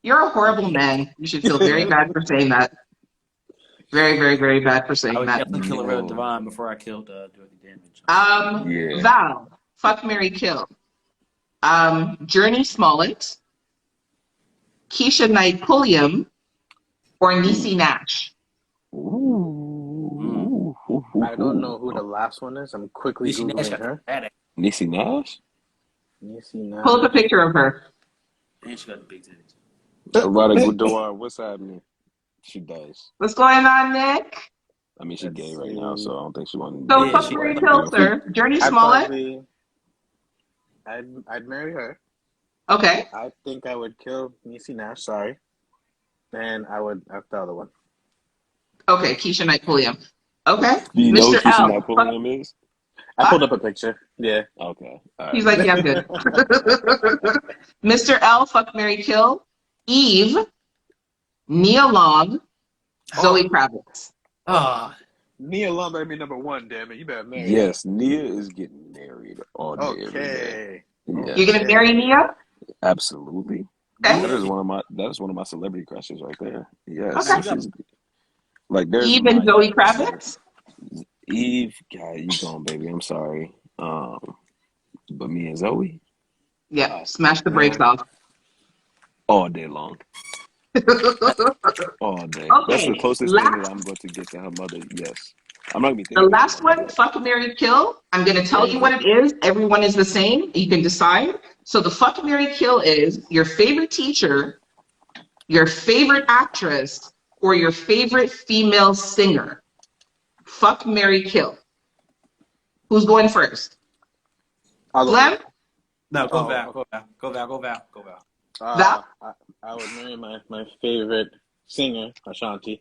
You're a horrible man. You should feel very bad for saying that. Very, very, very bad for I saying would that. definitely kill Loretta Devine before I killed Dorothy Dandridge. Yeah. Val, fuck, marry, kill. Journey Smollett, Keisha Knight Pulliam, or Niecy Nash. Ooh. I don't know who the last one is. I'm quickly Googling her. Niecy Nash? Niecy Nash. Pull up a picture of her. And she got the big titties. Rada Goudouar, what's happening? She does. What's going on, Nick? I mean, she's gay right now, so I don't think she wants So to. fuck, marry, kill, sir. Journey I'd Smollett. I'd marry her. Okay. I think I would kill Niecy Nash. Sorry, and I would have the other one. Okay, Keisha Knight Pulliam. Okay. Do you know who Mr. Keisha L. Knight Pulliam is? I pulled up a picture. Yeah. Okay. All He's right. like, yeah, I'm good. Mr. L, fuck, marry, kill. Eve, Nia Long, Zoe Kravitz. Nia Long better be number one, damn it. You better marry. Yes, Nia is getting married all day, every day. Okay. Yes. You're gonna marry Nia? Absolutely. Okay. That is one of my celebrity crushes right there. Yes. Okay. She's, like there's Eve and Zoe Kravitz? Eve, God, you gone, baby. I'm sorry. But me and Zoe, Yeah, smash the brakes off. all day long. All day. Okay, That's the closest thing that I'm going to get to her mother. Yes. I'm not gonna be The thinking last about one, that. fuck, marry, kill. I'm gonna tell you what it is. Everyone is the same. You can decide. So the fuck, marry, kill is your favorite teacher, your favorite actress, or your favorite female singer. Fuck, marry, kill. Who's going first? Glenn? No, go Val. Go Val. Val? I would marry my favorite singer, Ashanti.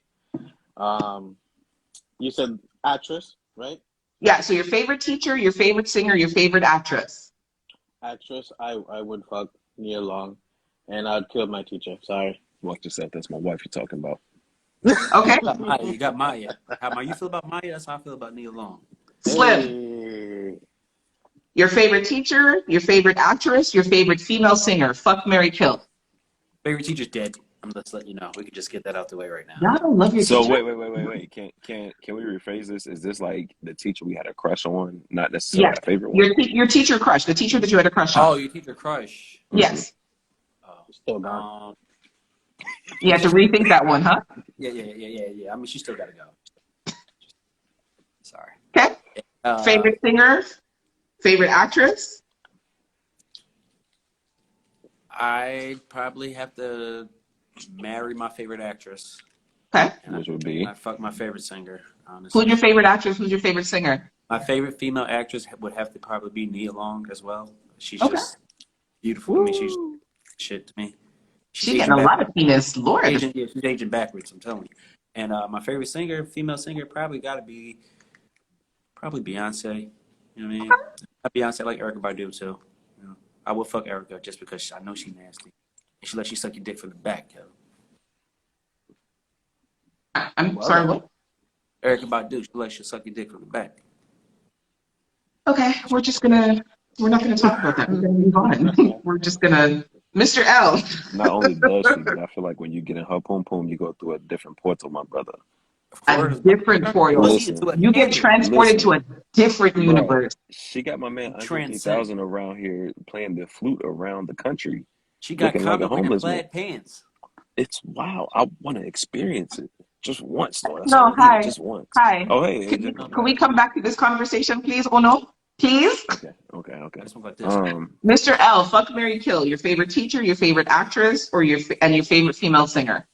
You said actress, right? Yeah, so your favorite teacher, your favorite singer, your favorite actress. Actress, I would fuck Nia Long, and I'd kill my teacher. Sorry. Watch yourself. That's my wife you're talking about. Okay. You got Maya. How you feel about Maya? That's how I feel about Nia Long. Slim. Hey. Your favorite teacher, your favorite actress, your favorite female singer. Fuck, marry, kill. Favorite teacher's dead. I'm just letting you know. We could just get that out the way right now. Y'all don't love your So teacher? wait. Can we rephrase this? Is this like the teacher we had a crush on, not necessarily Yes. our favorite one? Your teacher crush, the teacher that you had a crush on. Oh, your teacher crush. Yes. Still gone. You have to rethink that one, huh? Yeah. I mean, she still got to go. Sorry. Okay. Favorite singer, favorite actress. I'd probably have to marry my favorite actress. Okay. Which would be? I fuck my favorite singer, honestly. Who's your favorite actress? Who's your favorite singer? My favorite female actress would have to probably be Nia Long as well. She's Okay. just beautiful. I mean, she's shit to me. She's getting a lot of penis. Lord. She's aging backwards, I'm telling you. And my favorite singer, female singer, probably got to be Beyonce. You know what I mean? Beyonce, like Erykah Badu too. You know, I would fuck Erykah just because I know she's nasty. And she lets you suck your dick from the back, yo. I'm sorry, what? Erykah Badu, she lets you suck your dick from the back. Okay, we're not gonna talk about that. We're gonna move on. We're just gonna, Mr. L. Not only does she, but I feel like when you get in her pom pom, you go through a different portal, my brother. A different portal. Listen, You get transported to a different universe. She got my man Andre 3000 around here playing the flute around the country. She got looking like a covered in homeless plaid man. pants. It's wow. I want to experience it just once, though. That's No, all I need, hi. just once. Hi. Oh, hey. Can we come back to this conversation, please, or no? Please? Okay. Okay. I just want like this. Mr. L, fuck, marry, kill. Your favorite teacher, your favorite actress, or your favorite female singer?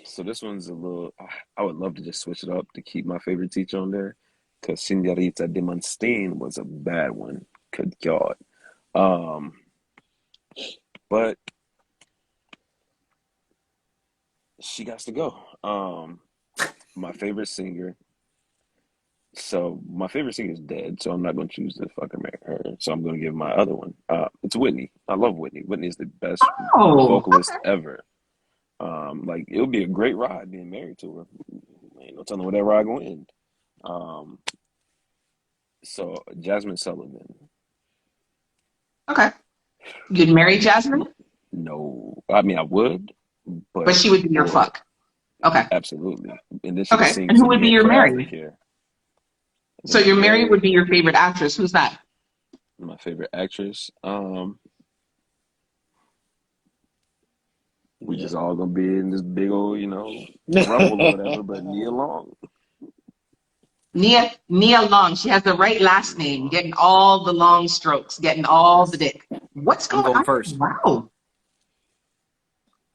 So this one's a little. I would love to just switch it up to keep my favorite teacher on there, because Senorita de Monstein was a bad one. Good God. Um, but she got to go. My favorite singer. So my favorite singer is dead, so I'm not going to choose to fucking marry her. So I'm going to give my other one. It's Whitney. I love Whitney. Whitney is the best Oh, vocalist ever. Like it would be a great ride being married to her. Ain't no telling where that ride going to end. Um, so Jasmine Sullivan. okay. You'd marry Jasmine, No, I mean I would, but but she would be your for fuck. Okay. absolutely, and then she could Okay. sing And who to would be me your for Mary? aftercare. And So then my your Mary Mary, would be your favorite actress. Who's that? my favorite actress. We Yeah. just all gonna be in this big old, rumble or whatever. But Nia Long, Nia Long. She has the right last name, getting all the long strokes, getting all the yes. dick. What's I'm going going on? first. Wow.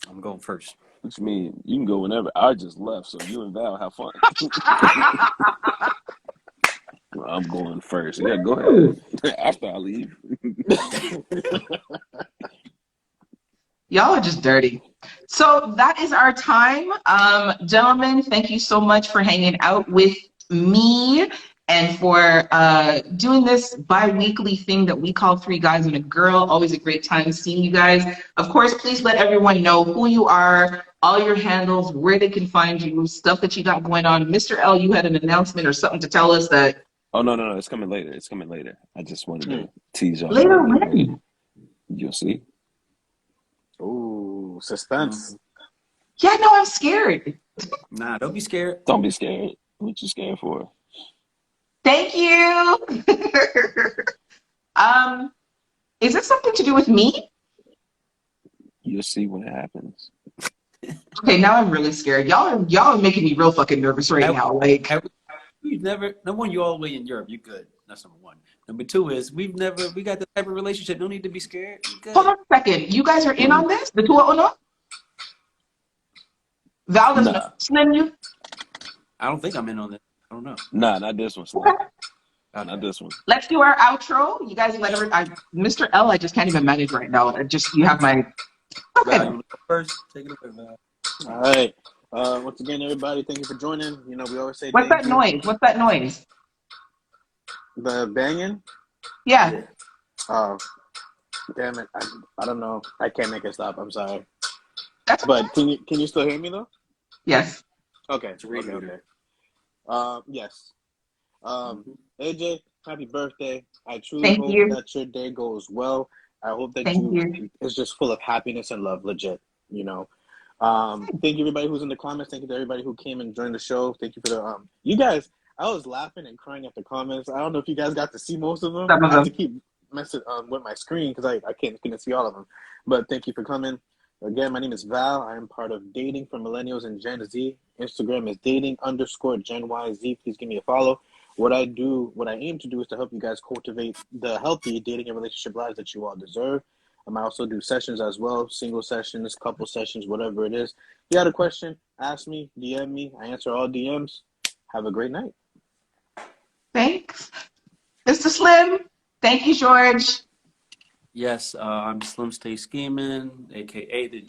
I'm going first. Which mean you can go whenever. I just left, so you and Val have fun. I'm going first. Yeah, go ahead. After I leave. Y'all are just dirty. So that is our time. Gentlemen, thank you so much for hanging out with me and for doing this bi-weekly thing that we call Three Guys and a Girl. Always a great time seeing you guys. Of course, please let everyone know who you are, all your handles, where they can find you, stuff that you got going on. Mr. L, you had an announcement or something to tell us that Oh no, it's coming later. It's coming later. I just wanted to tease y'all a later little bit, but when? you'll see. Ooh, suspense. Yeah, no, I'm scared. Nah, don't be scared. Don't be scared. What you scared for? Thank you. um, is this something to do with me? You'll see when it happens. Okay, now I'm really scared. Y'all are making me real fucking nervous right Have, now. Like, have we've never. Number one, you're all the way in Europe. You're good. That's number one. Number two is we got the type of relationship. No need to be scared. You hold good. on a second. You guys are in on this? The two no? Val doesn't know. Nah, Slim, you? I don't think I'm in on this. I don't know. not this one, Slim. Okay. Not Okay. this one. Let's do our outro. You guys Mr. L, I just can't even manage right now. You have my okay. Val, you want to go first? Take it away, Val. All right. Once again, everybody, thank you for joining. You know, we always say What's thank that you. noise? What's that noise? The banging. Yeah. Oh, damn it! I don't know. I can't make it stop. I'm sorry. That's But can you still hear me though? yes. Okay. It's a read reader. Yes. AJ, happy birthday! I truly Thank hope you. that your day goes well. I hope that Thank you. it's just full of happiness and love. Legit. You know. Thank you everybody who's in the comments. Thank you to everybody who came and joined the show. Thank you for the you guys. I was laughing and crying at the comments. I don't know if you guys got to see most of them. Some of I have to them. keep messing with my screen because I couldn't see all of them. But thank you for coming. Again, my name is Val. I am part of Dating for Millennials and Gen Z. Instagram is dating_Gen YZ. Please give me a follow. What I aim to do is to help you guys cultivate the healthy dating and relationship lives that you all deserve. I also do sessions as well, single sessions, couple sessions, whatever it is. If you got a question, ask me, DM me. I answer all DMs. Have a great night. Thanks. Mr. Slim. Thank you, George. Yes, I'm Slim Stay Scheming, aka the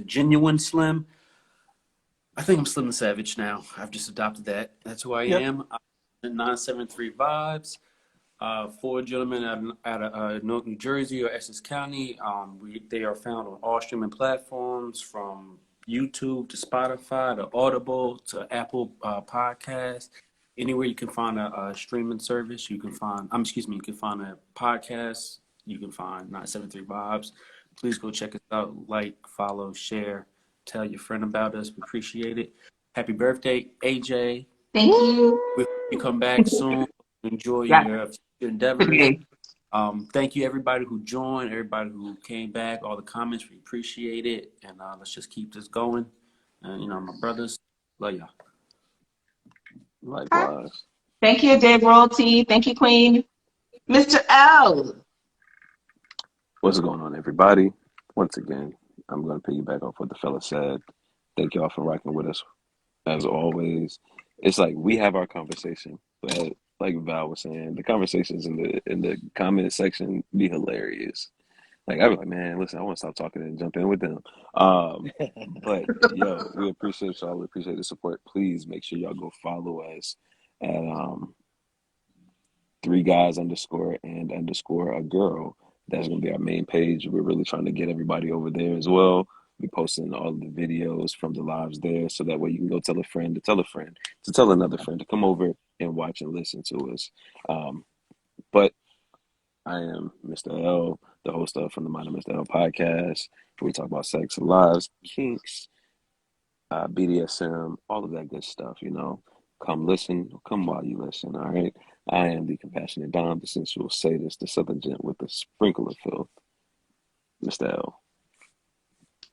genuine Slim. I think I'm Slim the Savage now. I've just adopted that. That's who I Yep. am. I'm in 973 Vibes. Four gentlemen out of Newark, New Jersey or Essex County. They are found on all streaming platforms from YouTube to Spotify to Audible to Apple Podcasts. Anywhere you can find a streaming service, you can find, you can find a podcast, you can find 973 Vibes. Please go check us out, like, follow, share, tell your friend about us. We appreciate it. Happy birthday, AJ. Thank you. We hope you come back soon. Enjoy Yeah. your endeavors. Today. Thank you, everybody who joined, everybody who came back, all the comments. We appreciate it. And let's just keep this going. And, my brothers, love y'all. Likewise. Thank you, Dave Royalty. Thank you, Queen. Mr. L. What's going on, everybody? Once again, I'm going to piggyback off what the fella said. Thank y'all for rocking with us, as always. It's like we have our conversation, but like Val was saying, the conversations in the comment section be hilarious. Like I'd be like, man, listen, I want to stop talking and jump in with them. But yo, we appreciate y'all. We appreciate the support. Please make sure y'all go follow us at 3guys_and_a girl. That's gonna be our main page. We're really trying to get everybody over there as well. We posting all of the videos from the lives there, so that way you can go tell a friend to tell a friend to tell another friend to come over and watch and listen to us. But I am Mr. L, the host of From the Mind of Mr. L podcast, where we talk about sex, lives, kinks, BDSM, all of that good stuff, you know. Come listen, come while you listen, all right? I am the compassionate Dom, the sensual sadist, the southern gent with the sprinkle of filth, Mr. L.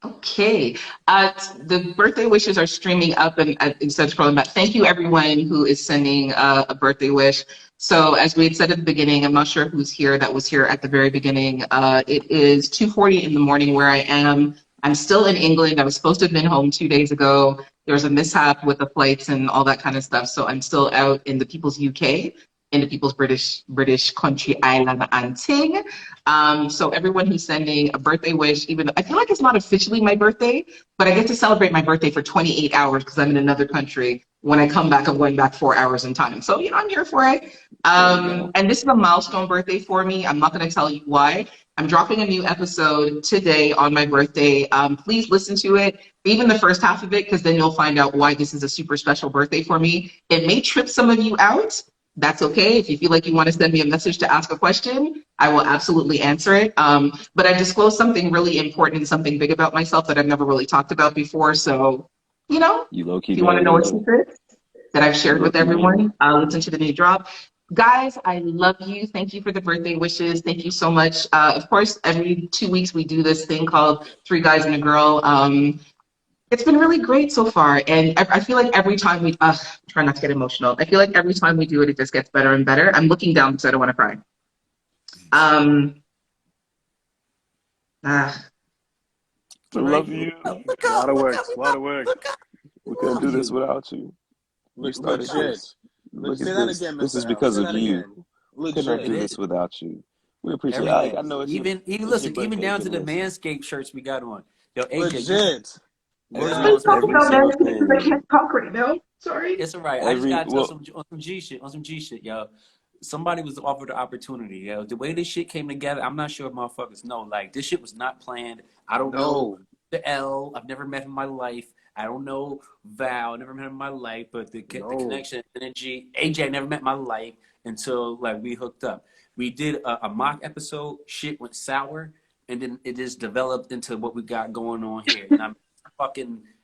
Okay. The birthday wishes are streaming up and such from that. Thank you, everyone who is sending a birthday wish. So as we had said at the beginning, I'm not sure who's here that was here at the very beginning. It is 2:40 in the morning where I am. I'm still in England. I was supposed to have been home 2 days ago. There was a mishap with the flights and all that kind of stuff. So I'm still out in the people's UK, in the people's British country island and ting. So everyone who's sending a birthday wish, even though I feel like it's not officially my birthday, but I get to celebrate my birthday for 28 hours because I'm in another country. When I come back, I'm going back 4 hours in time. So, you know, I'm here for it. And this is a milestone birthday for me. I'm not going to tell you why. I'm dropping a new episode today on my birthday. Please listen to it, even the first half of it, because then you'll find out why this is a super special birthday for me. It may trip some of you out. That's okay. If you feel like you want to send me a message to ask a question, I will absolutely answer it. But I disclosed something really important and something big about myself that I've never really talked about before. So, you know, if you want to know a secret that I've shared with everyone, listen to the new drop. Guys, I love you. Thank you for the birthday wishes. Thank you so much. Of course, every 2 weeks we do this thing called 3 Guys and a Girl. It's been really great so far, and I feel like every time we try not to get emotional. I feel like every time we do it, it just gets better and better. I'm looking down because I don't want to cry. I love you. A lot of work. A lot of work. We couldn't do this without you. We started this. Look at this. This is because of you. We could not do this without you. We appreciate it. I know it's even listen, even down to the MANSCAPED shirts we got on. Yo, AJ, legit. Let's talk about that because I can't talk right now. Sorry. It's all right. I just got to tell on some G shit, yo. Somebody was offered the opportunity, yo. The way this shit came together, I'm not sure if motherfuckers know. Like, this shit was not planned. I don't know the L. I've never met him in my life. I don't know Val. Never met him in my life. But the connection, energy, AJ, I never met in my life until, like, we hooked up. We did a mock episode. Shit went sour. And then it just developed into what we got going on here. And I'm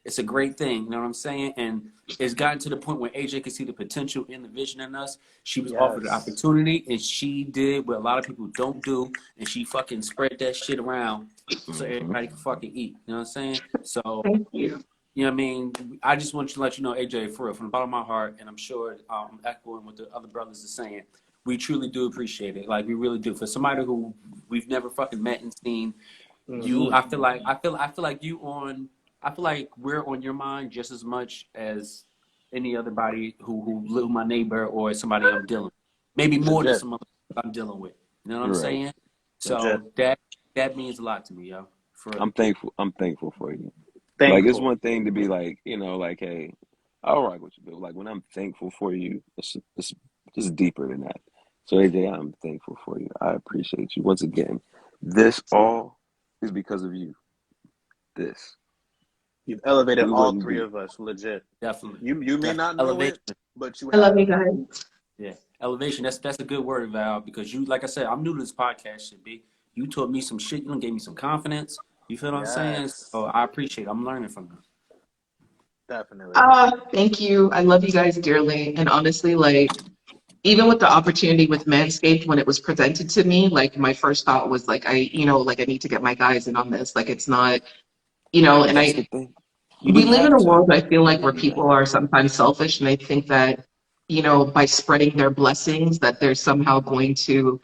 it's a great thing, you know what I'm saying? And it's gotten to the point where AJ can see the potential and the vision in us. She was offered the opportunity, and she did what a lot of people don't do, and she fucking spread that shit around so everybody can fucking eat. You know what I'm saying? So, Thank you. You know what I mean? I just want to let you know, AJ, for real, from the bottom of my heart, and I'm sure I'm echoing what the other brothers are saying. We truly do appreciate it. Like, we really do. For somebody who we've never fucking met and seen, I feel like we're on your mind just as much as any other body who live my neighbor or somebody I'm dealing with. Maybe more than someone I'm dealing with. You know what I'm saying? So that means a lot to me, yo. I'm thankful for you. Like, it's one thing to be like, you know, like, hey, I'll rock with you, but like when I'm thankful for you, it's deeper than that. So AJ, I'm thankful for you. I appreciate you. Once again, this all is because of you. You've elevated all 3 of us, legit. Definitely. You may not know it, but you have. I love you guys. Yeah. Elevation, that's a good word, Val, because you, like I said, I'm new to this podcast shit, B. You taught me some shit, you gave me some confidence. You feel what I'm saying? So I appreciate it. I'm learning from you. Definitely. Thank you. I love you guys dearly. And honestly, like, even with the opportunity with Manscaped, when it was presented to me, like, my first thought was like, I need to get my guys in on this. Like, it's not, you know, and we live in a world, I feel like, where people are sometimes selfish and they think that you know, by spreading their blessings, that they're somehow going to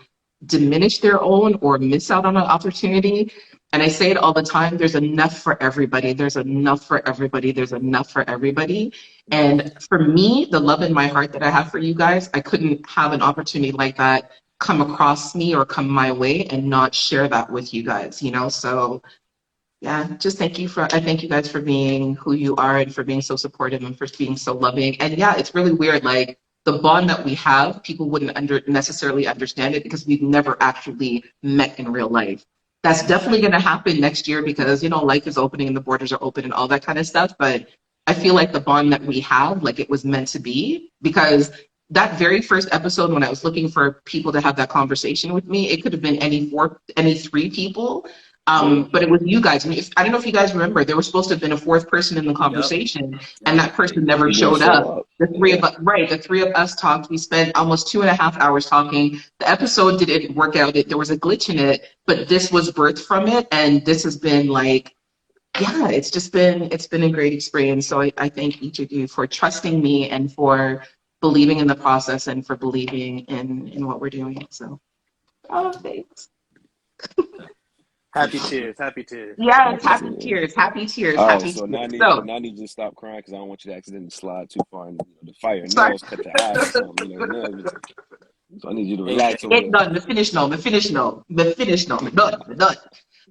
diminish their own or miss out on an opportunity. And I say it all the time, there's enough for everybody. There's enough for everybody. There's enough for everybody. And for me, the love in my heart that I have for you guys, I couldn't have an opportunity like that come across me or come my way and not share that with you guys, you know? So yeah, just I thank you guys for being who you are and for being so supportive and for being so loving. And yeah, it's really weird. Like the bond that we have, people wouldn't necessarily understand it because we've never actually met in real life. That's definitely going to happen next year because, you know, life is opening and the borders are open and all that kind of stuff. But I feel like the bond that we have, like it was meant to be, because that very first episode when I was looking for people to have that conversation with me, it could have been any three people. But it was you guys. And I don't know if you guys remember, there was supposed to have been a fourth person in the conversation, and that person never He didn't showed show up. up. The three of us, right? The three of us talked. We spent almost 2.5 hours talking. The episode didn't work out. There was a glitch in it, but this was birthed from it, and this has been like, yeah, it's been a great experience. So I thank each of you for trusting me and for believing in the process and for believing in what we're doing. So, oh, thanks. Happy tears, happy tears. Yes, happy tears, happy tears, All right, happy so now I tears. need, So, now I need you to stop crying because I don't want you to accidentally slide too far in the fire. sorry. Nails cut to half or something. You know, so I need you to relax over It's there. done. The finish no.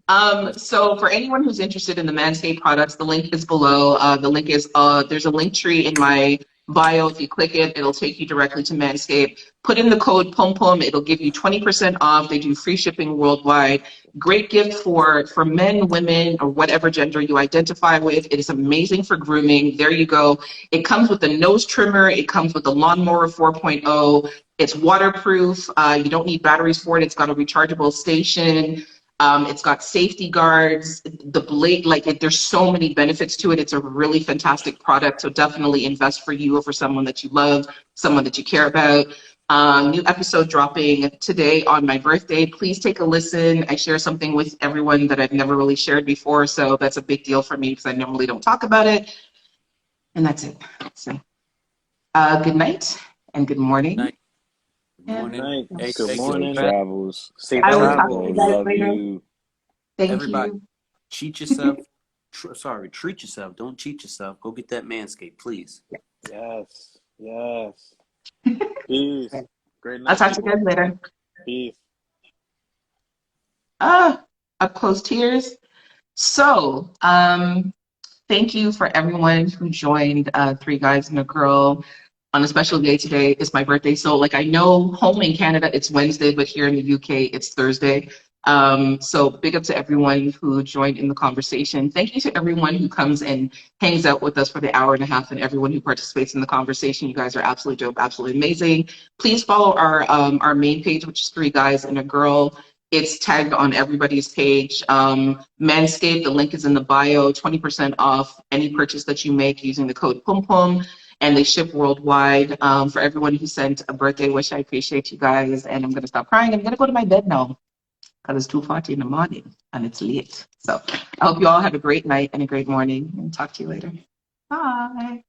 Done. So for anyone who's interested in the Manscaped products, the link is below. The link is there's a link tree in my bio. If you click it, it'll take you directly to Manscaped. Put in the code POMPOM. It'll give you 20% off. They do free shipping worldwide. Great gift for men, women, or whatever gender you identify with. It is amazing for grooming. There you go. It comes with a nose trimmer. It comes with the Lawn Mower 4.0. It's waterproof. You don't need batteries for it. It's got a rechargeable station. It's got safety guards. The blade, there's so many benefits to it. It's a really fantastic product. So definitely invest for you or for someone that you love, someone that you care about. New episode dropping today on my birthday. Please take a listen. I share something with everyone that I've never really shared before. So that's a big deal for me because I normally don't talk about it. And that's it. So good night and good morning. Night. Good morning. Hey, Good hey, morning. Safe travels. Safe I will talk travels. to you guys Love later. you. Thank everybody, you. cheat yourself. Treat yourself. Don't cheat yourself. Go get that Manscaped, please. Yes. Yes. Peace. Great night. I'll talk to you guys later. Peace. Up close tears. So, thank you for everyone who joined Three Guys and a Girl on a special day today. It's my birthday. So, like, I know home in Canada, it's Wednesday, but here in the UK, it's Thursday. So big up to everyone who joined in the conversation. Thank you to everyone who comes and hangs out with us for the hour and a half and everyone who participates in the conversation. You guys are absolutely dope, absolutely amazing. Please follow our main page, which is Three Guys and a Girl. It's tagged on everybody's page. Manscaped, the link is in the bio, 20% off any purchase that you make using the code PUMPUM, and they ship worldwide. For everyone who sent a birthday wish, I appreciate you guys, and I'm gonna stop crying. I'm gonna go to my bed now because it's 2:40 in the morning and it's late. So I hope you all have a great night and a great morning, and talk to you later. Bye.